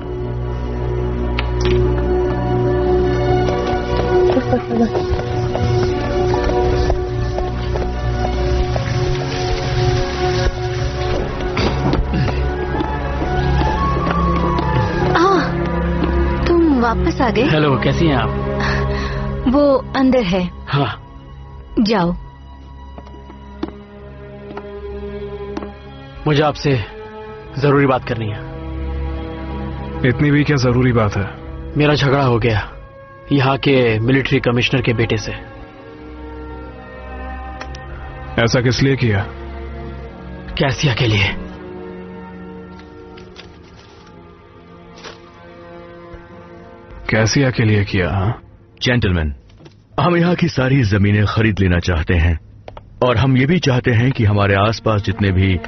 वापस आ गए? हेलो, कैसी हैं आप? वो अंदर है। हाँ जाओ। मुझे आपसे जरूरी बात करनी है। इतनी भी क्या जरूरी बात है? मेरा झगड़ा हो गया यहाँ के मिलिट्री कमिश्नर के बेटे से। ऐसा किस लिए किया? कैसिया के लिए। कैसिया के लिए किया? जेंटलमैन, हम यहाँ की सारी जमीनें खरीद लेना चाहते हैं और हम ये भी चाहते हैं कि हमारे आसपास जितने भी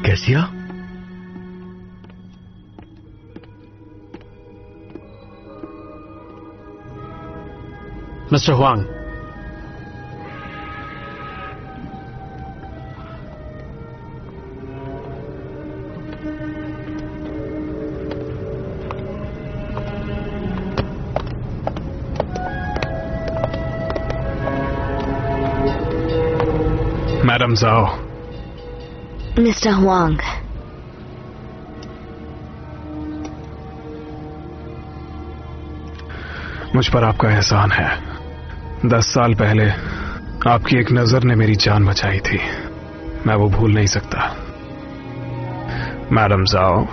कैसिया? मिस्टर हुआंग, मैडम जाओ। मिस्टर हुआंग, मुझ पर आपका एहसान है। 10 साल पहले आपकी एक नजर ने मेरी जान बचाई थी, मैं वो भूल नहीं सकता। मैडम जाओ,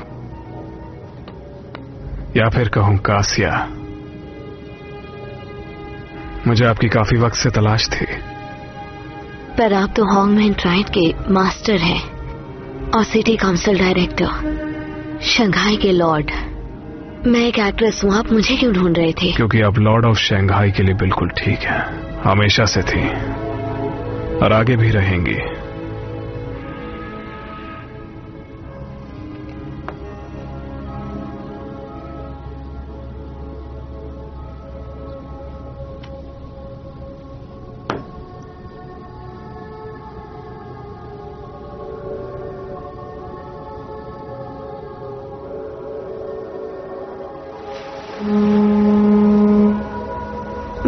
या फिर कहूं कासिया, मुझे आपकी काफी वक्त से तलाश थी। पर आप तो होंगमेन ट्राइड के मास्टर हैं और सिटी काउंसिल डायरेक्टर, शंघाई के लॉर्ड। मैं एक एक्ट्रेस हूँ, आप मुझे क्यों ढूंढ रहे थे? क्योंकि आप लॉर्ड ऑफ शंघाई के लिए बिल्कुल ठीक हैं, हमेशा से थी और आगे भी रहेंगी।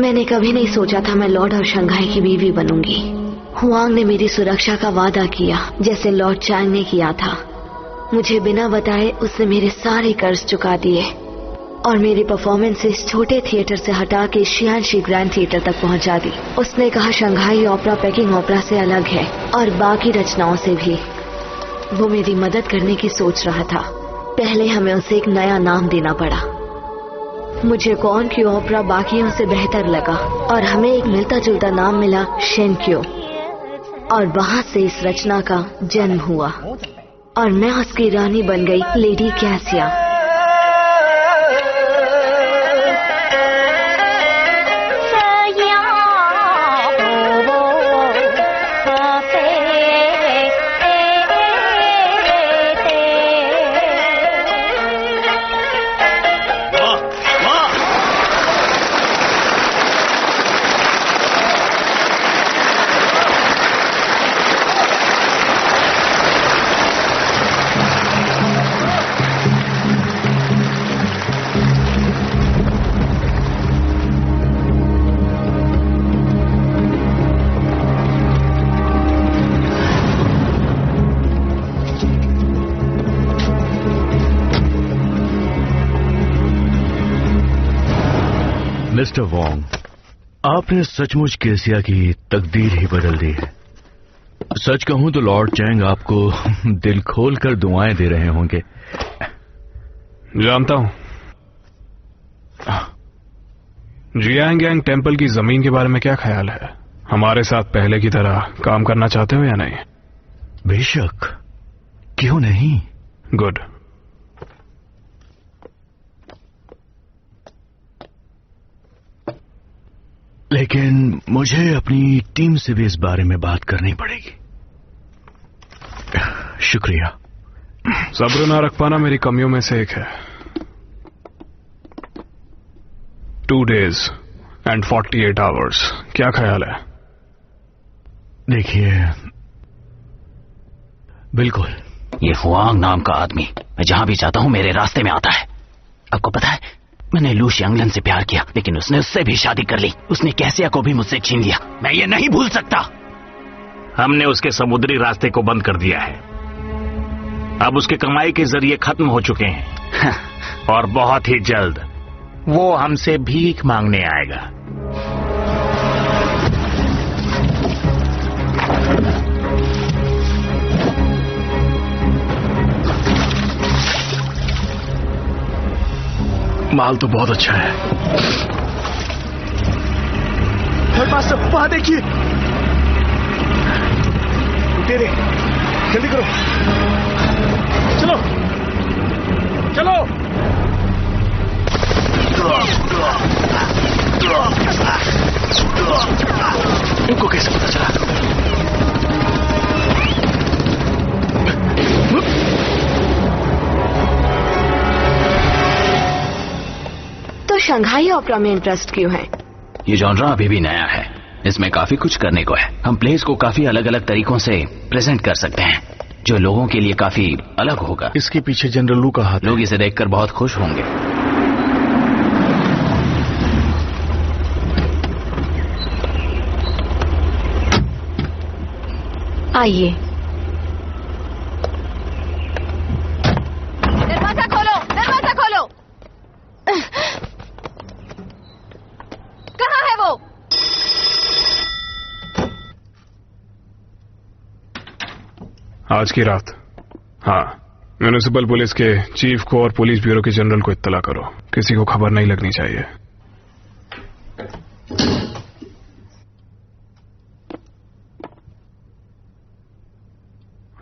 मैंने कभी नहीं सोचा था मैं लॉर्ड ऑफ शंघाई की बीवी बनूंगी। हुआंग ने मेरी सुरक्षा का वादा किया, जैसे लॉर्ड चांग ने किया था। मुझे बिना बताए उसने मेरे सारे कर्ज चुका दिए और मेरी परफॉर्मेंस इस छोटे थिएटर से हटा के शियानशी ग्रैंड थिएटर तक पहुंचा दी। उसने कहा शंघाई ओपेरा पेकिंग ओपेरा से अलग है और बाकी रचनाओं से भी। वो मेरी मदद करने की सोच रहा था। पहले हमें उसे एक नया नाम देना पड़ा, मुझे कॉन की ओपरा बाकियों से बेहतर लगा और हमें एक मिलता जुलता नाम मिला, शेनक्यो, और वहाँ से इस रचना का जन्म हुआ और मैं उसकी रानी बन गई, लेडी कैसिया। मिस्टर वोंग, आपने सचमुच केसिया की तकदीर ही बदल दी है। सच कहूं तो लॉर्ड चैंग आपको दिल खोलकर दुआएं दे रहे होंगे। जानता हूं। जियांग टेंपल की जमीन के बारे में क्या ख्याल है? हमारे साथ पहले की तरह काम करना चाहते हो या नहीं? बेशक, क्यों नहीं। गुड। लेकिन मुझे अपनी टीम से भी इस बारे में बात करनी पड़ेगी। शुक्रिया। सब्र ना रख पाना मेरी कमियों में से एक है। 2 days and 48 hours, क्या ख्याल है? देखिए, बिल्कुल। ये हुआंग नाम का आदमी मैं जहां भी जाता हूं मेरे रास्ते में आता है। आपको पता है, मैंने लू शियांगलन से प्यार किया, लेकिन उसने उससे भी शादी कर ली। उसने कैसिया को भी मुझसे छीन लिया। मैं ये नहीं भूल सकता। हमने उसके समुद्री रास्ते को बंद कर दिया है। अब उसके कमाई के जरिए खत्म हो चुके हैं और बहुत ही जल्द वो हमसे भीख मांगने आएगा। माल तो बहुत अच्छा है। वहां देखिए। तेरे जल्दी करो। चलो चलो। इनको कैसे पता चला? तो शंघाई ओपेरा में इंटरेस्ट क्यों है? ये जॉनरा अभी भी नया है। इसमें काफी कुछ करने को है। हम प्लेस को काफी अलग अलग तरीकों से प्रेजेंट कर सकते हैं, जो लोगों के लिए काफी अलग होगा। इसके पीछे जनरल लू का हाथ। लोग इसे देखकर बहुत खुश होंगे। आइए। दरवाजा खोलो, दरवाजा खोलो। कहाँ है वो? आज की रात। हाँ, म्युनिसिपल पुलिस के चीफ को और पुलिस ब्यूरो के जनरल को इत्तला करो। किसी को खबर नहीं लगनी चाहिए।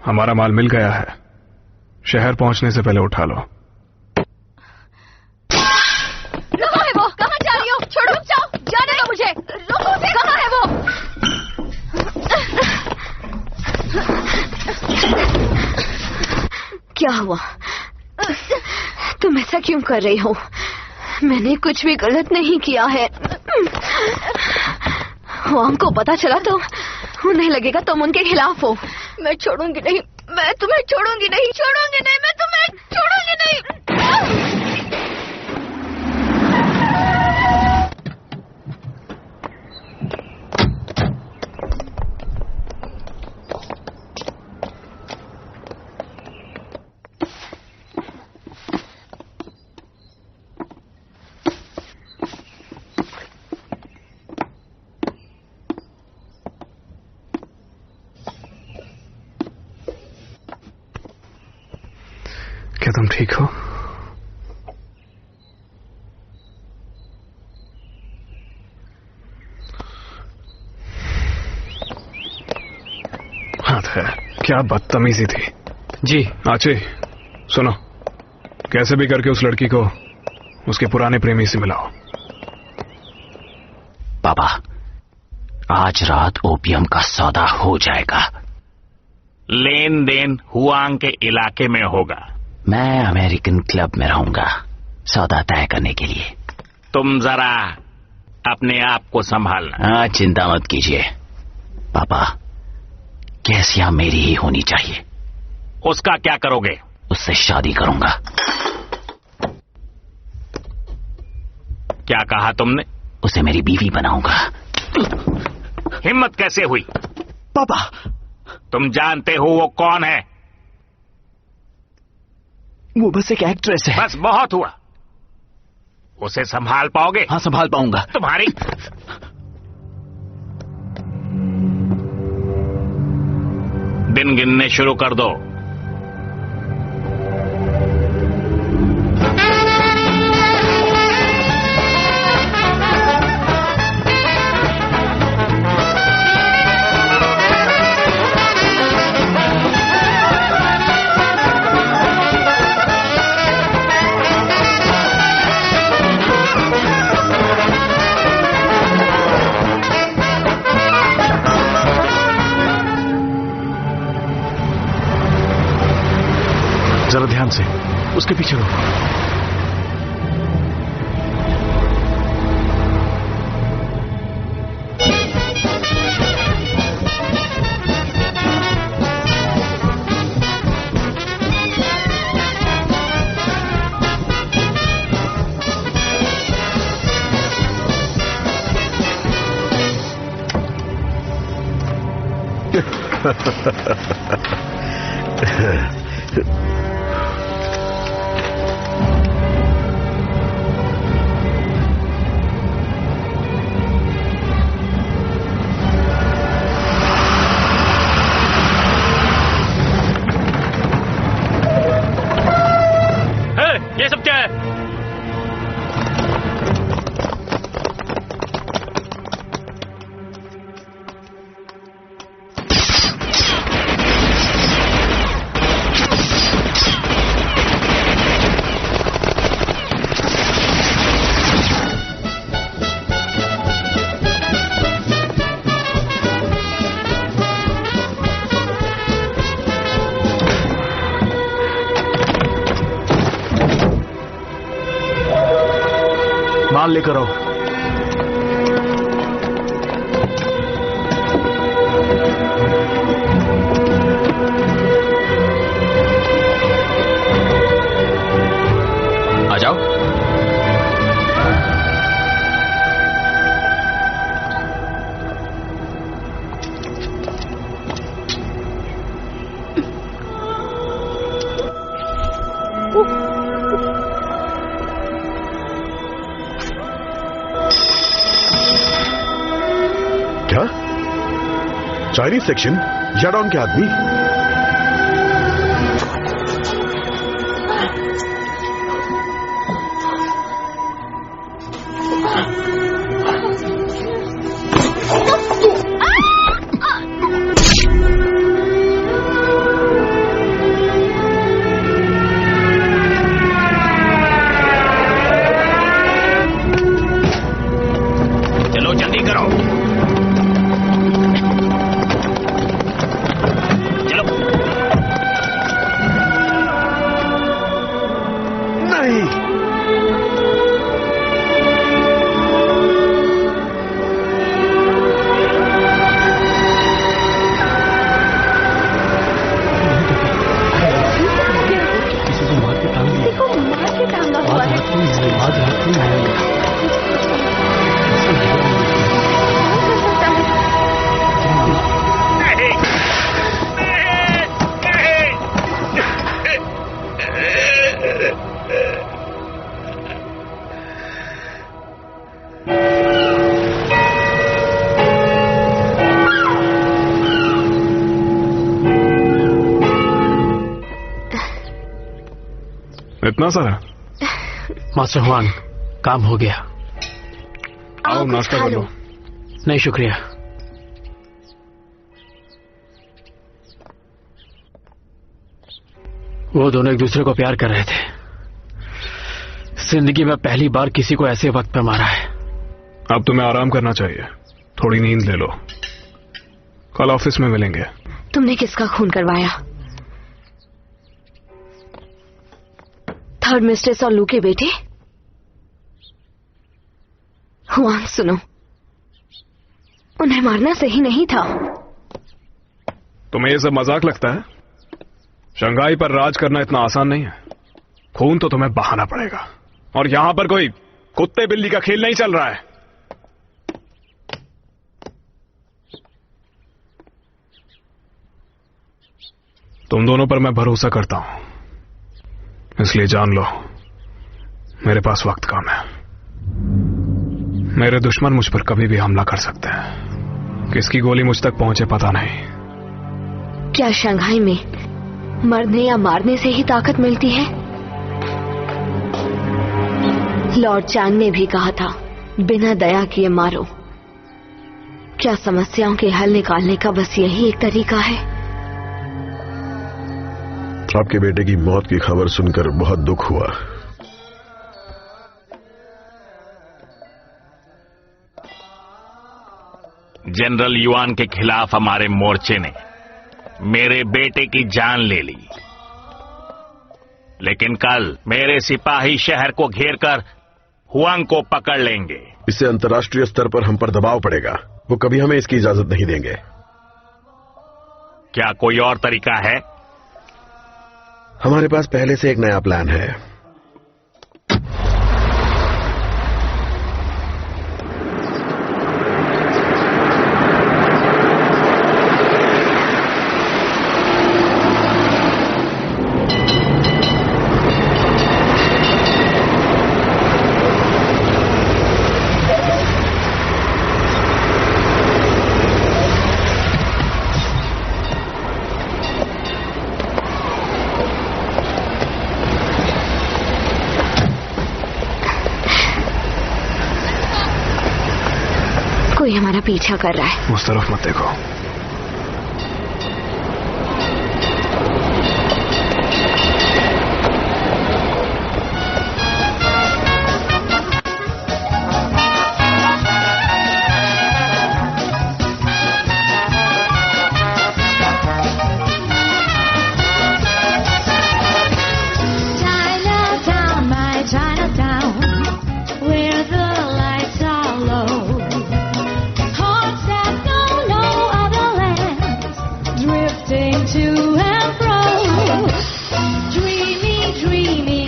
हमारा माल मिल गया है। शहर पहुंचने से पहले उठा लो। कहाँ है वो? कहाँ जा रही हो? छोड़ो, जाओ, जाने दो मुझे। रुको, कहाँ है वो? क्या हुआ? तुम ऐसा क्यों कर रही हो? मैंने कुछ भी गलत नहीं किया है। हुआंग को पता चला तो उन्हें लगेगा तुम उनके खिलाफ हो। मैं छोड़ूंगी नहीं, मैं तुम्हें छोड़ूंगी नहीं, छोड़ूंगी नहीं, मैं तुम्हें छोड़ूंगी नहीं। क्या तुम ठीक हो? है। क्या बदतमीजी थी। जी आचे, सुनो, कैसे भी करके उस लड़की को उसके पुराने प्रेमी से मिलाओ। पापा, आज रात ओपियम का सौदा हो जाएगा। लेन देन हुआंग के इलाके में होगा। मैं अमेरिकन क्लब में रहूंगा सौदा तय करने के लिए। तुम जरा अपने आप को संभालना। हाँ, चिंता मत कीजिए पापा, कैसिया मेरी ही होनी चाहिए। उसका क्या करोगे? उससे शादी करूंगा। क्या कहा तुमने? उसे मेरी बीवी बनाऊंगा। हिम्मत कैसे हुई? पापा, तुम जानते हो वो कौन है? वो बस एक एक्ट्रेस है। बस बहुत हुआ। उसे संभाल पाओगे? हाँ, संभाल पाऊंगा। तुम्हारी दिन गिनने शुरू कर दो। जरा ध्यान से, उसके पीछे रहो। ये सब क्या है? माल लेकर आओ। आ जाओ। क्या? Chinese section? याडोंग के आदमी? चलो जल्दी करो। चलो। नहीं। किसी को मार के टांग दिया। आज रात को इतना सारा? मास्टर हुआंग, काम हो गया। आओ नाश्ता कर लो। नहीं शुक्रिया। वो दोनों एक दूसरे को प्यार कर रहे थे। जिंदगी में पहली बार किसी को ऐसे वक्त पे मारा है। अब तुम्हें आराम करना चाहिए, थोड़ी नींद ले लो, कल ऑफिस में मिलेंगे। तुमने किसका खून करवाया? थर्ड मिस्ट्रेस और लू के बेटे? हुआंग, सुनो, उन्हें मारना सही नहीं था। तुम्हें ये सब मजाक लगता है? शंघाई पर राज करना इतना आसान नहीं है। खून तो तुम्हें बहाना पड़ेगा, और यहां पर कोई कुत्ते बिल्ली का खेल नहीं चल रहा है। तुम दोनों पर मैं भरोसा करता हूं, इसलिए जान लो मेरे पास वक्त कम है। मेरे दुश्मन मुझ पर कभी भी हमला कर सकते हैं। किसकी गोली मुझ तक पहुंचे पता नहीं। क्या शंघाई में मरने या मारने से ही ताकत मिलती है? लॉर्ड चैंग ने भी कहा था, बिना दया किए मारो। क्या समस्याओं के हल निकालने का बस यही एक तरीका है? आपके बेटे की मौत की खबर सुनकर बहुत दुख हुआ। जनरल युआन के खिलाफ हमारे मोर्चे ने मेरे बेटे की जान ले ली, लेकिन कल मेरे सिपाही शहर को घेरकर हुआंग को पकड़ लेंगे। इससे अंतर्राष्ट्रीय स्तर पर हम पर दबाव पड़ेगा। वो कभी हमें इसकी इजाजत नहीं देंगे। क्या कोई और तरीका है? हमारे पास पहले से एक नया प्लान है। कोई हमारा पीछा कर रहा है। उस तरफ मत देखो।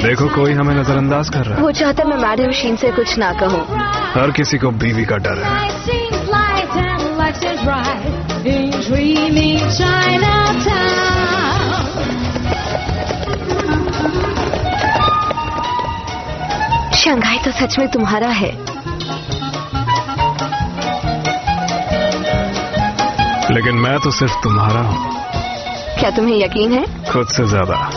देखो कोई हमें नजरअंदाज कर रहा है। वो चाहता मैं मैडम शीन से कुछ ना कहूँ। हर किसी को बीवी का डर है। शंघाई तो सच में तुम्हारा है। लेकिन मैं तो सिर्फ तुम्हारा हूँ। क्या तुम्हें यकीन है? खुद से ज्यादा।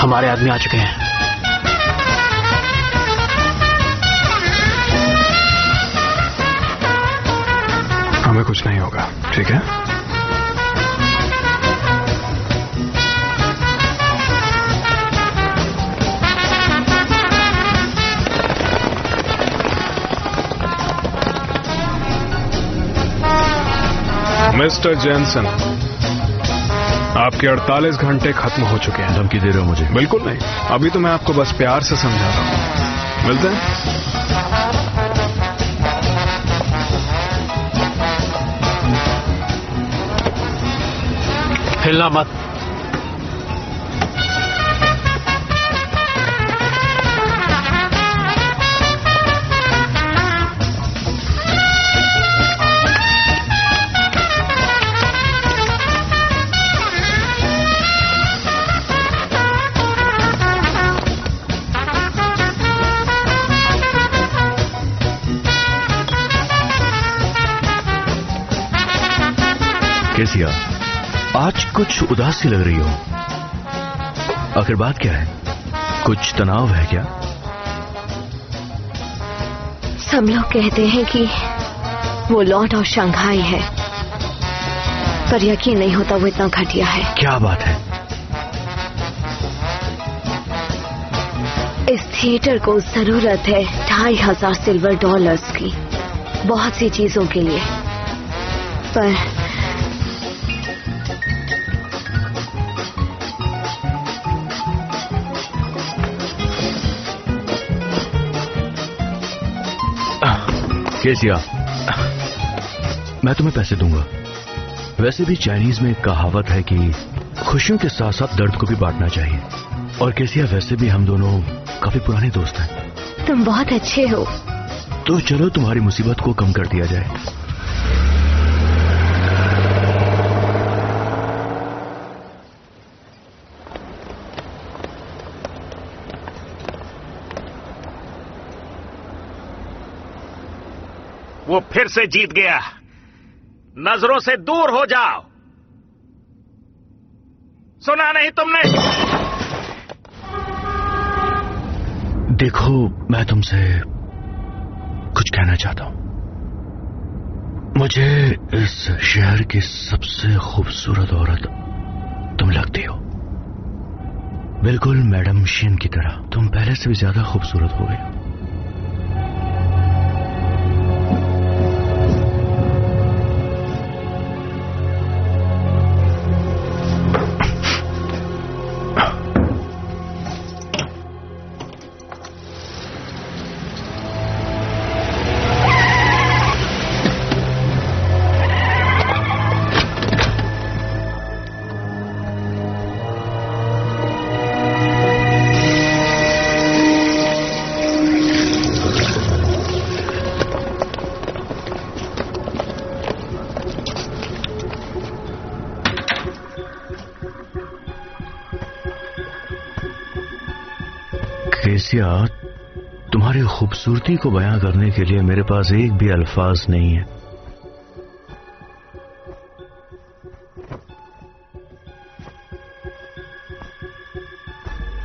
हमारे आदमी आ चुके हैं। हमें कुछ नहीं होगा, ठीक है? मिस्टर जेनसन, आपके 48 घंटे खत्म हो चुके हैं। धमकी दे रहे हो मुझे? बिल्कुल नहीं, अभी तो मैं आपको बस प्यार से समझा रहा हूं। मिलते हैं। हिलना मत। केसिया, आज कुछ उदास सी लग रही हो। आखिर बात क्या है? कुछ तनाव है क्या? सब लोग कहते हैं कि वो लॉर्ड ऑफ शंघाई है, पर यकीन नहीं होता वो इतना घटिया है। क्या बात है? इस थिएटर को जरूरत है $2500 सिल्वर डॉलर्स की, बहुत सी चीजों के लिए, पर केसिया, मैं तुम्हें पैसे दूंगा। वैसे भी चाइनीज में एक कहावत है कि खुशियों के साथ साथ दर्द को भी बांटना चाहिए। और केसिया, वैसे भी हम दोनों काफी पुराने दोस्त हैं। तुम बहुत अच्छे हो। तो चलो तुम्हारी मुसीबत को कम कर दिया जाए। वो फिर से जीत गया। नजरों से दूर हो जाओ। सुना नहीं तुमने? देखो, मैं तुमसे कुछ कहना चाहता हूं। मुझे इस शहर की सबसे खूबसूरत औरत तुम लगती हो, बिल्कुल मैडम शिन की तरह। तुम पहले से भी ज्यादा खूबसूरत हो गई हो। केसिया, तुम्हारी खूबसूरती को बयां करने के लिए मेरे पास एक भी अल्फाज नहीं है।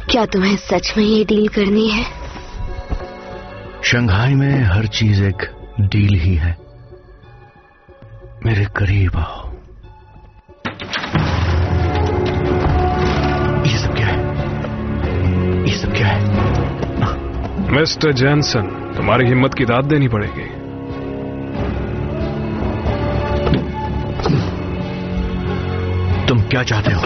क्या तुम्हें सच में ये डील करनी है? शंघाई में हर चीज एक डील ही है। मेरे करीब आओ। ये सब क्या है? ये सब क्या है? मिस्टर जैनसन, तुम्हारी हिम्मत की दाद देनी पड़ेगी। तुम क्या चाहते हो?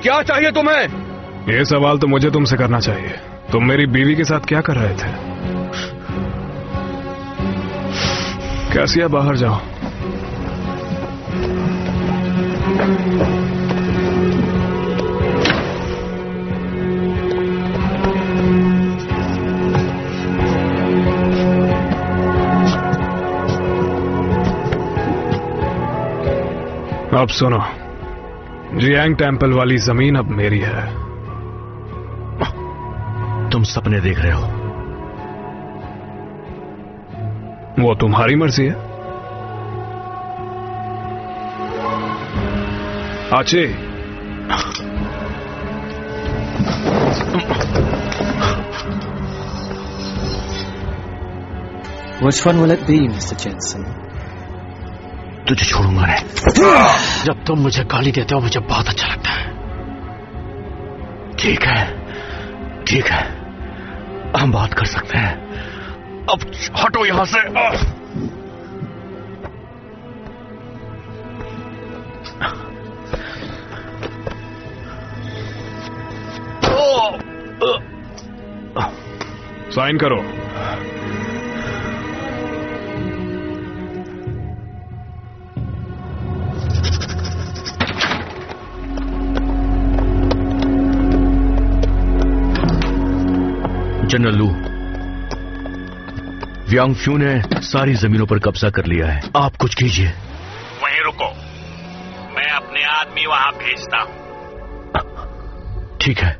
क्या चाहिए तुम्हें? ये सवाल तो मुझे तुमसे करना चाहिए। तुम मेरी बीवी के साथ क्या कर रहे थे? कैसिया, बाहर जाओ। अब सुनो, जियांग टेम्पल वाली जमीन अब मेरी है। तुम सपने देख रहे हो। वो तुम्हारी मर्जी है। आचे, Which one will it be, Mr. Jensen? तुझे छोड़ूंगा नहीं। जब तुम मुझे गाली देते हो मुझे बहुत अच्छा लगता है। ठीक है, ठीक है, हम बात कर सकते हैं। अब हटो यहां से। साइन करो। जनरल लू, व्यांगफ्यू ने सारी जमीनों पर कब्जा कर लिया है। आप कुछ कीजिए। वहीं रुको, मैं अपने आदमी वहां भेजता हूं। ठीक है।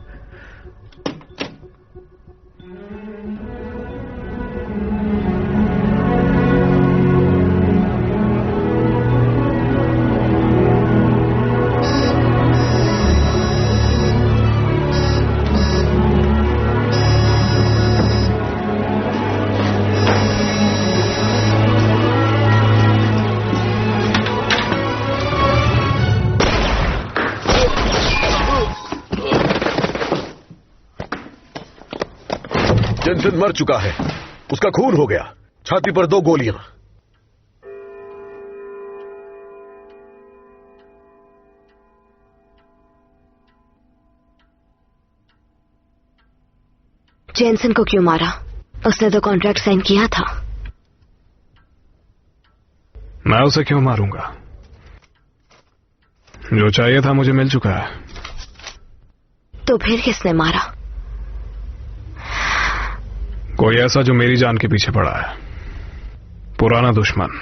जेनसेन मर चुका है, उसका खून हो गया, छाती पर 2 गोलियां। जेनसेन को क्यों मारा? उसने तो कॉन्ट्रैक्ट साइन किया था। मैं उसे क्यों मारूंगा? जो चाहिए था मुझे मिल चुका है। तो फिर किसने मारा? कोई ऐसा जो मेरी जान के पीछे पड़ा है, पुराना दुश्मन।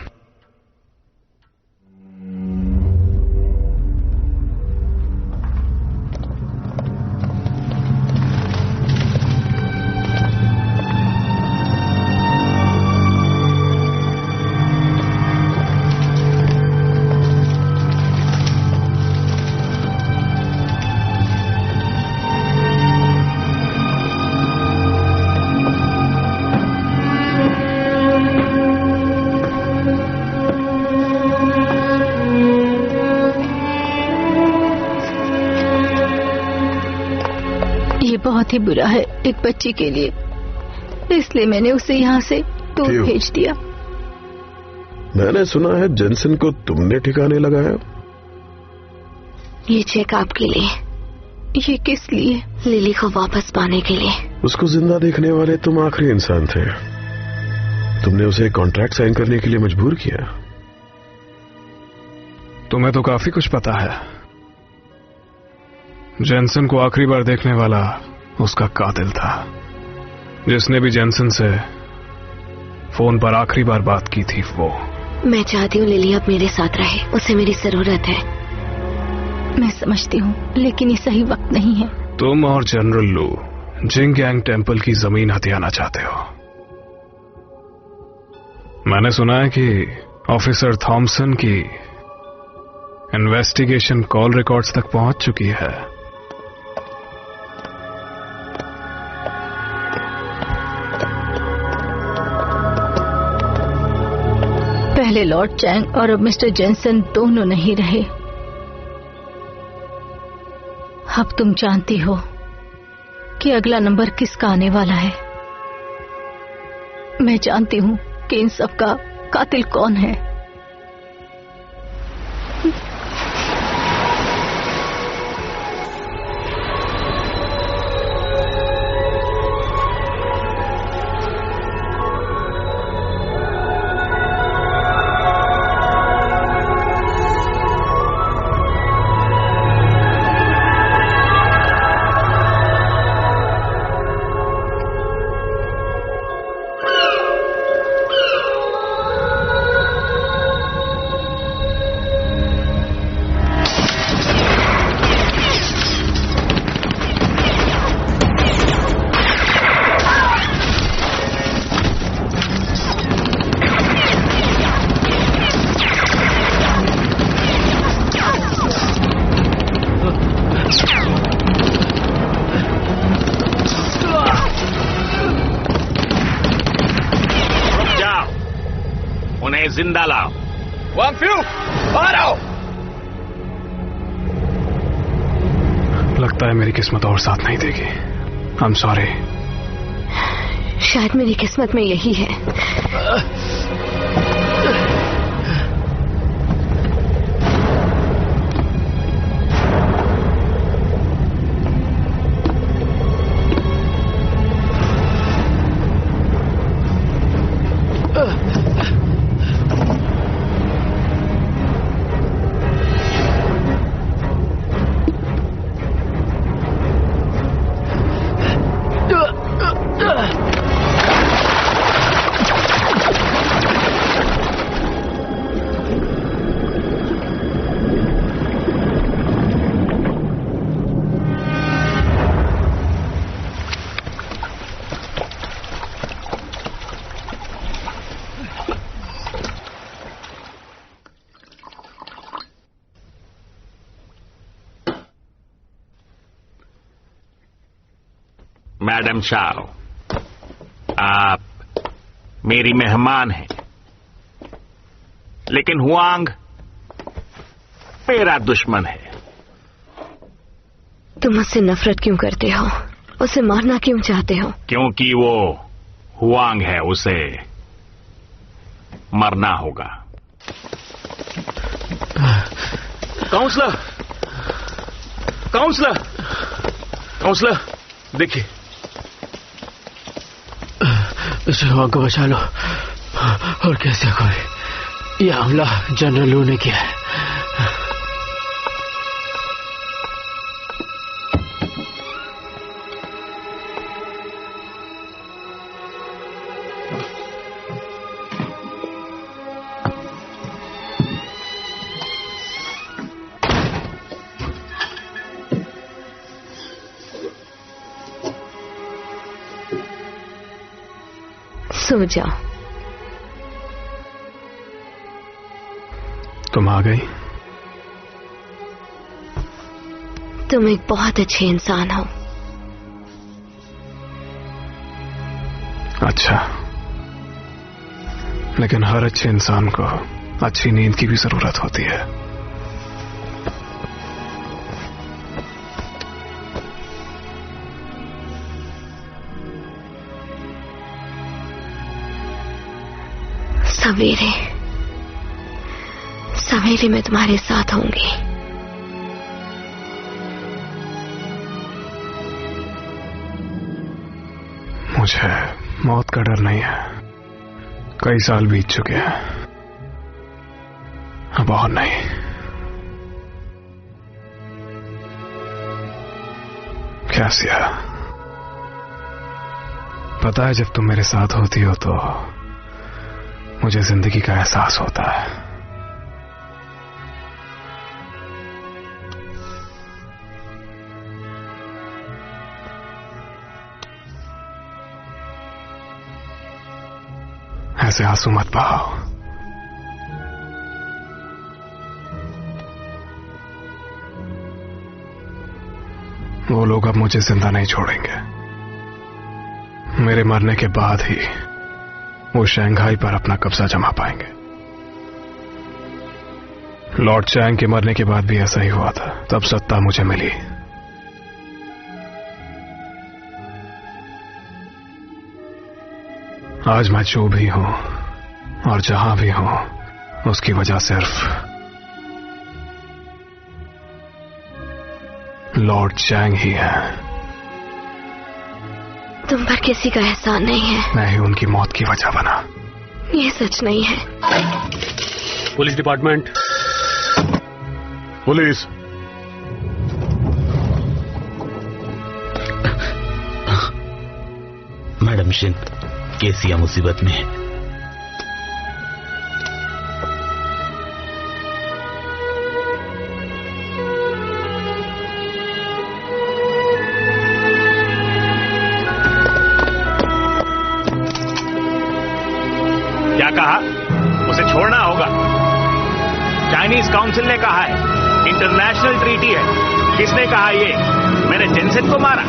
बहुत ही बुरा है एक बच्ची के लिए, इसलिए मैंने उसे यहाँ से दूर भेज दिया। मैंने सुना है जेनसेन को तुमने ठिकाने लगाया। ये चेक आपके लिए। ये किस लिए? लिली को वापस पाने के लिए। उसको जिंदा देखने वाले तुम आखिरी इंसान थे। तुमने उसे कॉन्ट्रैक्ट साइन करने के लिए मजबूर किया। तुम्हें तो काफी कुछ पता है। जेनसेन को आखिरी बार देखने वाला उसका कातिल था, जिसने भी जेनसेन से फोन पर आखिरी बार बात की थी वो। मैं चाहती हूँ लिली अब मेरे साथ रहे, उसे मेरी जरूरत है। मैं समझती हूँ, लेकिन ये सही वक्त नहीं है। तुम और जनरल लू जिंगयांग टेम्पल की जमीन हथियाना चाहते हो। मैंने सुना है कि ऑफिसर थॉमसन की इन्वेस्टिगेशन कॉल रिकॉर्ड्स तक पहुंच चुकी है। पहले लॉर्ड चैंग और अब मिस्टर जेनसेन दोनों नहीं रहे। अब तुम जानती हो कि अगला नंबर किसका आने वाला है। मैं जानती हूं कि इन सब का कातिल कौन है। जिंदा लाओ। वांग फ्यू, बाहर आओ। लगता है मेरी किस्मत और साथ नहीं देगी। I am sorry. शायद मेरी किस्मत में यही है। मैडम शाओ, आप मेरी मेहमान हैं, लेकिन हुआंग मेरा दुश्मन है। तुम मुझसे नफरत क्यों करते हो? उसे मारना क्यों चाहते हो? क्योंकि वो हुआंग है, उसे मरना होगा। काउंसलर, काउंसलर, काउंसलर, देखिए, इस हुआंग को बचा लो। और कैसे कोई? यह हमला जनरल लू ने किया है। सो जाओ। तुम आ गई? तुम एक बहुत अच्छे इंसान हो। अच्छा, लेकिन हर अच्छे इंसान को अच्छी नींद की भी जरूरत होती है। सवेरे सवेरे मैं तुम्हारे साथ होंगी। मुझे मौत का डर नहीं है। कई साल बीत चुके हैं, अब और नहीं। क्या सिया, पता है जब तुम मेरे साथ होती हो तो मुझे जिंदगी का एहसास होता है। ऐसे आंसू मत बहाओ। वो लोग अब मुझे जिंदा नहीं छोड़ेंगे। मेरे मरने के बाद ही वो शंघाई पर अपना कब्जा जमा पाएंगे। लॉर्ड चैंग के मरने के बाद भी ऐसा ही हुआ था। तब सत्ता मुझे मिली। आज मैं जो भी हूं और जहां भी हूं, उसकी वजह सिर्फ लॉर्ड चैंग ही है। तुम पर किसी का एहसान नहीं है। मैं ही उनकी मौत की वजह बना। ये सच नहीं है। Police department. Police. Madam Shin, केसिया मुसीबत में है। क्या कहा? उसे छोड़ना होगा। चाइनीज काउंसिल ने कहा है, इंटरनेशनल ट्रीटी है। किसने कहा ये? मैंने जेनसेन को मारा?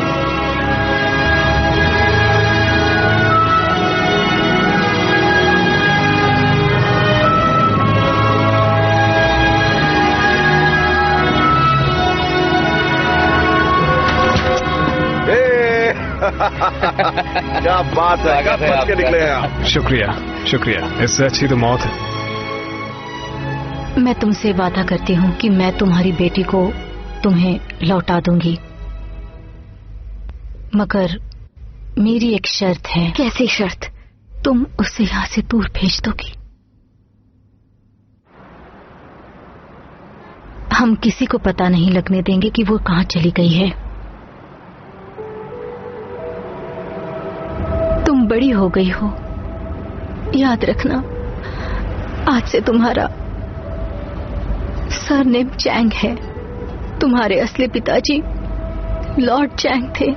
क्या बात है, कब बच के निकले हैं आप। शुक्रिया शुक्रिया, इससे अच्छी तो मौत है। मैं तुमसे वादा करती हूँ कि मैं तुम्हारी बेटी को तुम्हें लौटा दूंगी, मगर मेरी एक शर्त है। कैसी शर्त? तुम उसे यहाँ से दूर भेज दोगी। हम किसी को पता नहीं लगने देंगे कि वो कहाँ चली गई है। तुम बड़ी हो गई हो, याद रखना, आज से तुम्हारा सरनेम चैंग है। तुम्हारे असली पिताजी लॉर्ड चैंग थे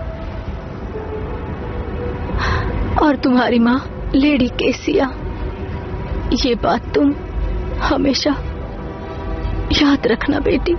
और तुम्हारी माँ लेडी केसिया। ये बात तुम हमेशा याद रखना बेटी।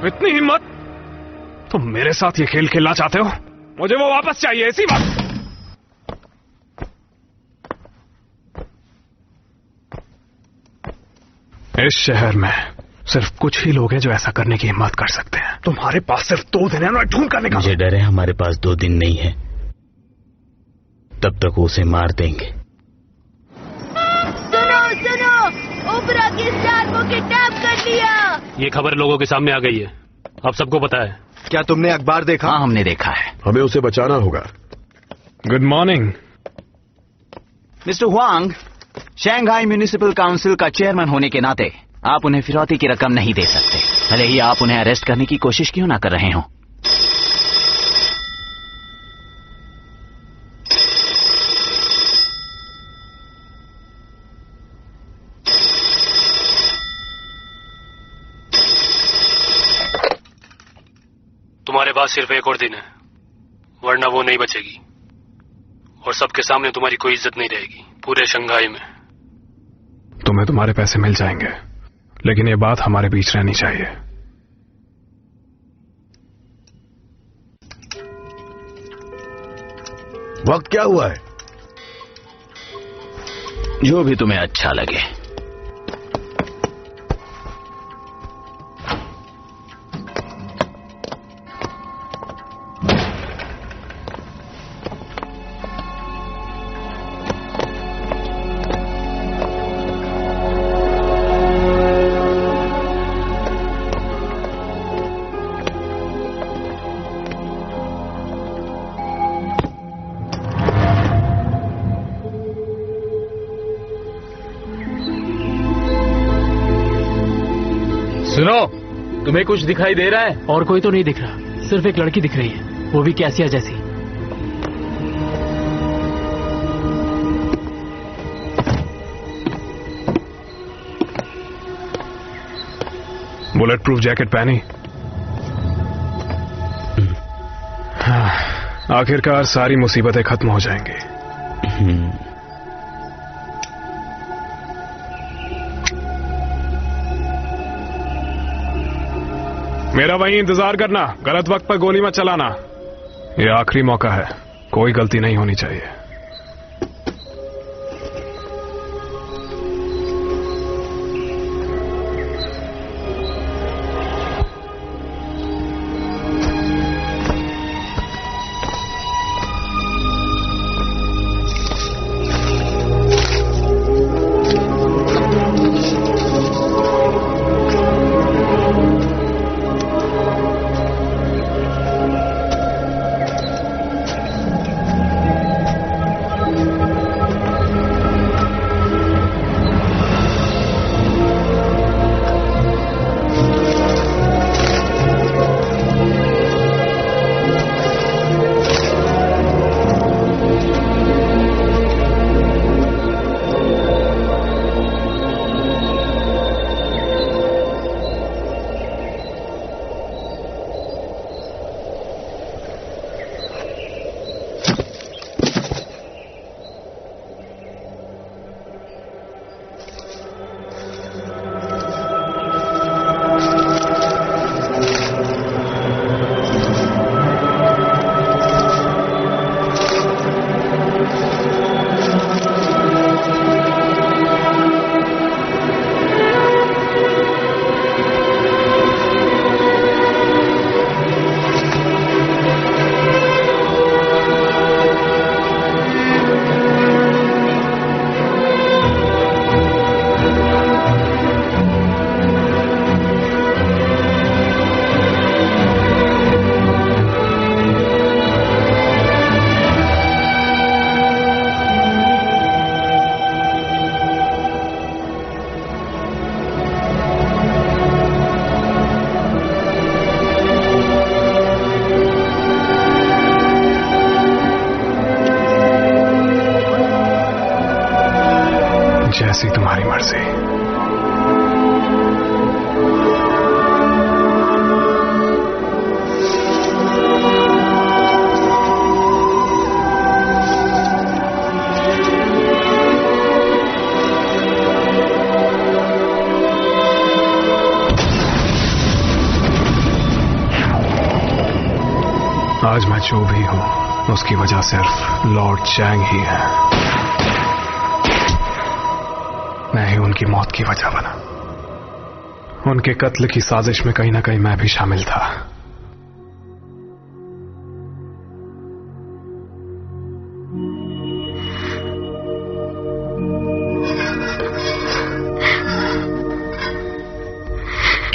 इतनी हिम्मत? तुम मेरे साथ ये खेल खेलना चाहते हो? मुझे वो वापस चाहिए, इसी बात। इस शहर में सिर्फ कुछ ही लोग हैं जो ऐसा करने की हिम्मत कर सकते हैं। तुम्हारे पास सिर्फ 2 दिन है ना ढूंढ करने का। मुझे डर है हमारे पास 2 दिन नहीं है, तब तक उसे मार देंगे। सुनो, ओबरा के स्टार को किडनैप कर लिया। ये खबर लोगों के सामने आ गई है, अब सबको पता है। क्या तुमने अखबार देखा? हाँ, हमने देखा है। हमें उसे बचाना होगा। Good morning mister Huang, Shanghai municipal council का चेयरमैन होने के नाते आप उन्हें फिरौती की रकम नहीं दे सकते, भले ही आप उन्हें अरेस्ट करने की कोशिश क्यों ना कर रहे हो। तुम्हारे पास सिर्फ एक और दिन है, वरना वो नहीं बचेगी और सबके सामने तुम्हारी कोई इज्जत नहीं रहेगी पूरे शंघाई में। तुम्हें तुम्हारे पैसे मिल जाएंगे, लेकिन ये बात हमारे बीच रहनी चाहिए। वक्त क्या हुआ है? जो भी तुम्हें अच्छा लगे। सुनो, तुम्हें कुछ दिखाई दे रहा है? और कोई तो नहीं दिख रहा, सिर्फ एक लड़की दिख रही है, वो भी कैसिया जैसी। बुलेट प्रूफ जैकेट पहनी। आखिरकार सारी मुसीबतें खत्म हो जाएंगी। मेरा वहीं इंतजार करना, गलत वक्त पर गोली मत चलाना। ये आखिरी मौका है, कोई गलती नहीं होनी चाहिए। जैसी तुम्हारी मर्जी। आज मैं जो भी हूं उसकी वजह सिर्फ लॉर्ड चैंग ही है। मैं ही उनकी मौत की वजह बना। उनके कत्ल की साजिश में कहीं ना कहीं मैं भी शामिल था।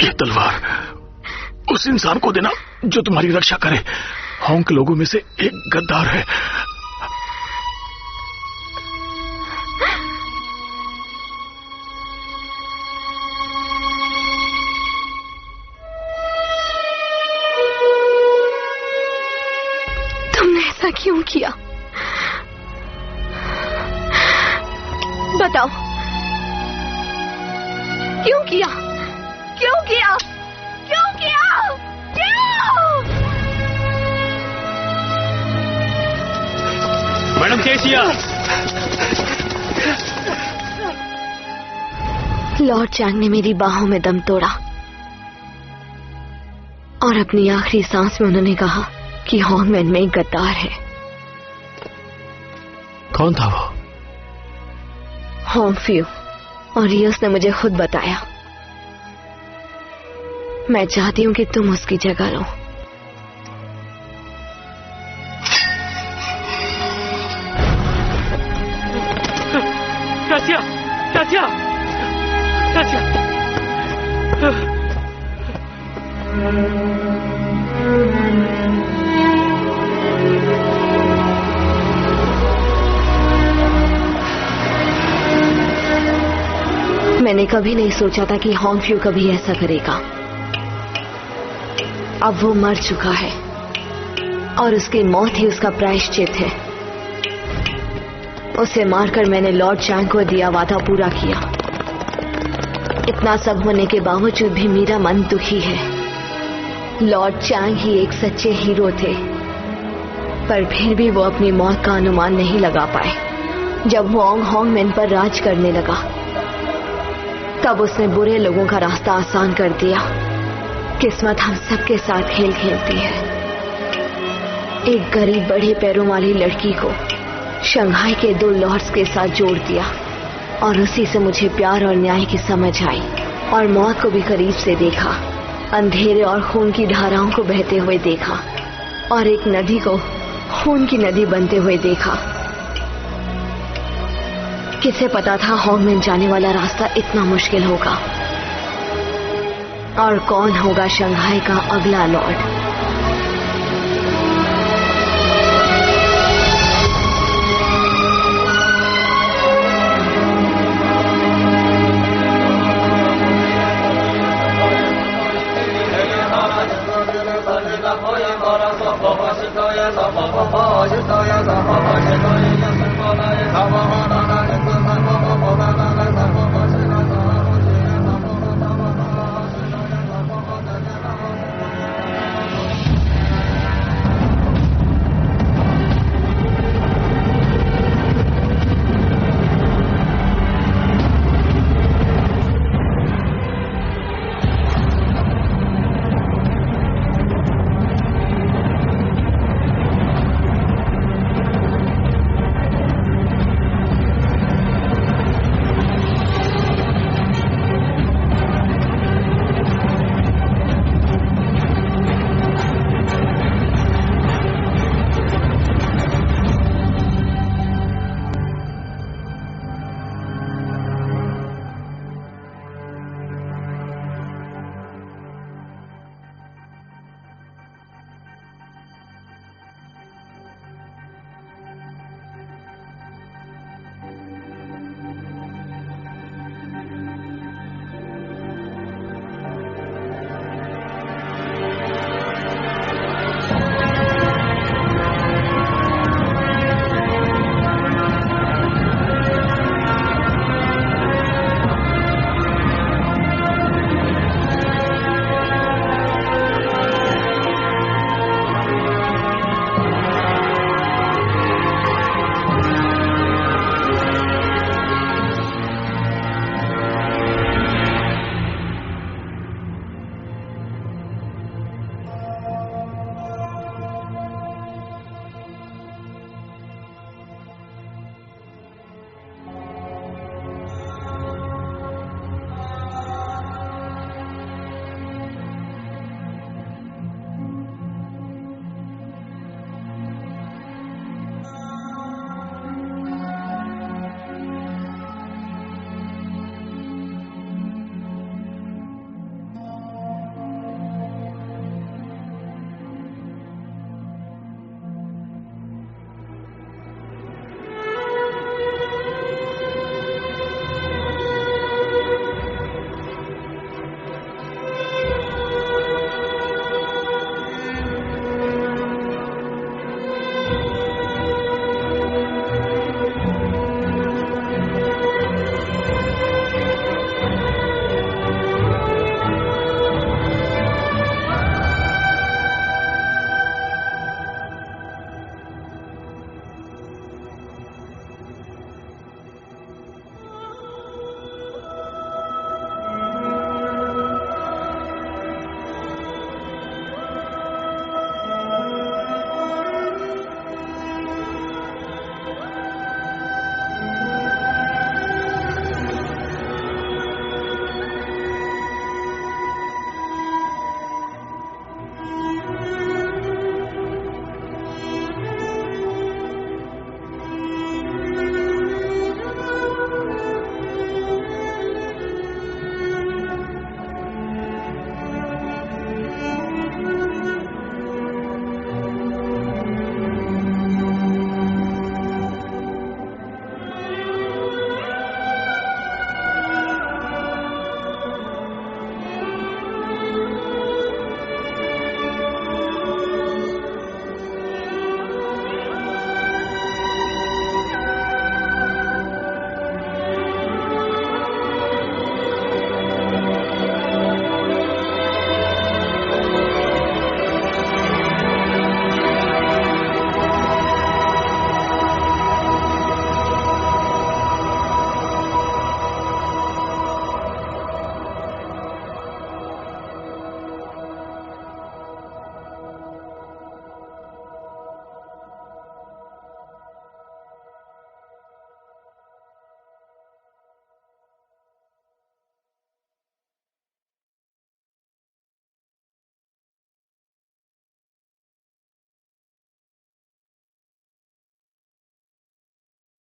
ये तलवार उस इंसान को देना जो तुम्हारी रक्षा करे। होंग के लोगों में से एक गद्दार है। तुमने ऐसा क्यों किया? बताओ, क्यों किया? क्यों किया? क्यों किया? क्यों? मैडम केसिया। लॉर्ड चैंग ने मेरी बाहों में दम तोड़ा और अपनी आखिरी सांस में उन्होंने कहा कि होंगमैन में एक गद्दार है। कौन था वो? होंग फ्यू, और ये उसने मुझे खुद बताया। मैं चाहती हूं कि तुम उसकी जगह लो। कासिया, कासिया, कासिया। मैंने कभी नहीं सोचा था कि होंग फ्यू कभी ऐसा करेगा। अब वो मर चुका है और उसकी मौत ही उसका प्रायश्चित है। उसे मारकर मैंने लॉर्ड चैंग को दिया वादा पूरा किया। इतना सब होने के बावजूद भी मेरा मन दुखी है। लॉर्ड चैंग ही एक सच्चे हीरो थे, पर फिर भी वो अपनी मौत का अनुमान नहीं लगा पाए। जब वोंग होंगमैन पर राज करने लगा तब उसने बुरे लोगों का रास्ता आसान कर दिया। किस्मत हम सबके साथ खेल खेलती है। एक गरीब बड़े पैरों वाली लड़की को शंघाई के 2 लॉर्ड्स के साथ जोड़ दिया और उसी से मुझे प्यार और न्याय की समझ आई और मौत को भी करीब से देखा। अंधेरे और खून की धाराओं को बहते हुए देखा और एक नदी को खून की नदी बनते हुए देखा। किसे पता था होंगमैन जाने वाला रास्ता इतना मुश्किल होगा और कौन होगा शंघाई का अगला लॉर्ड।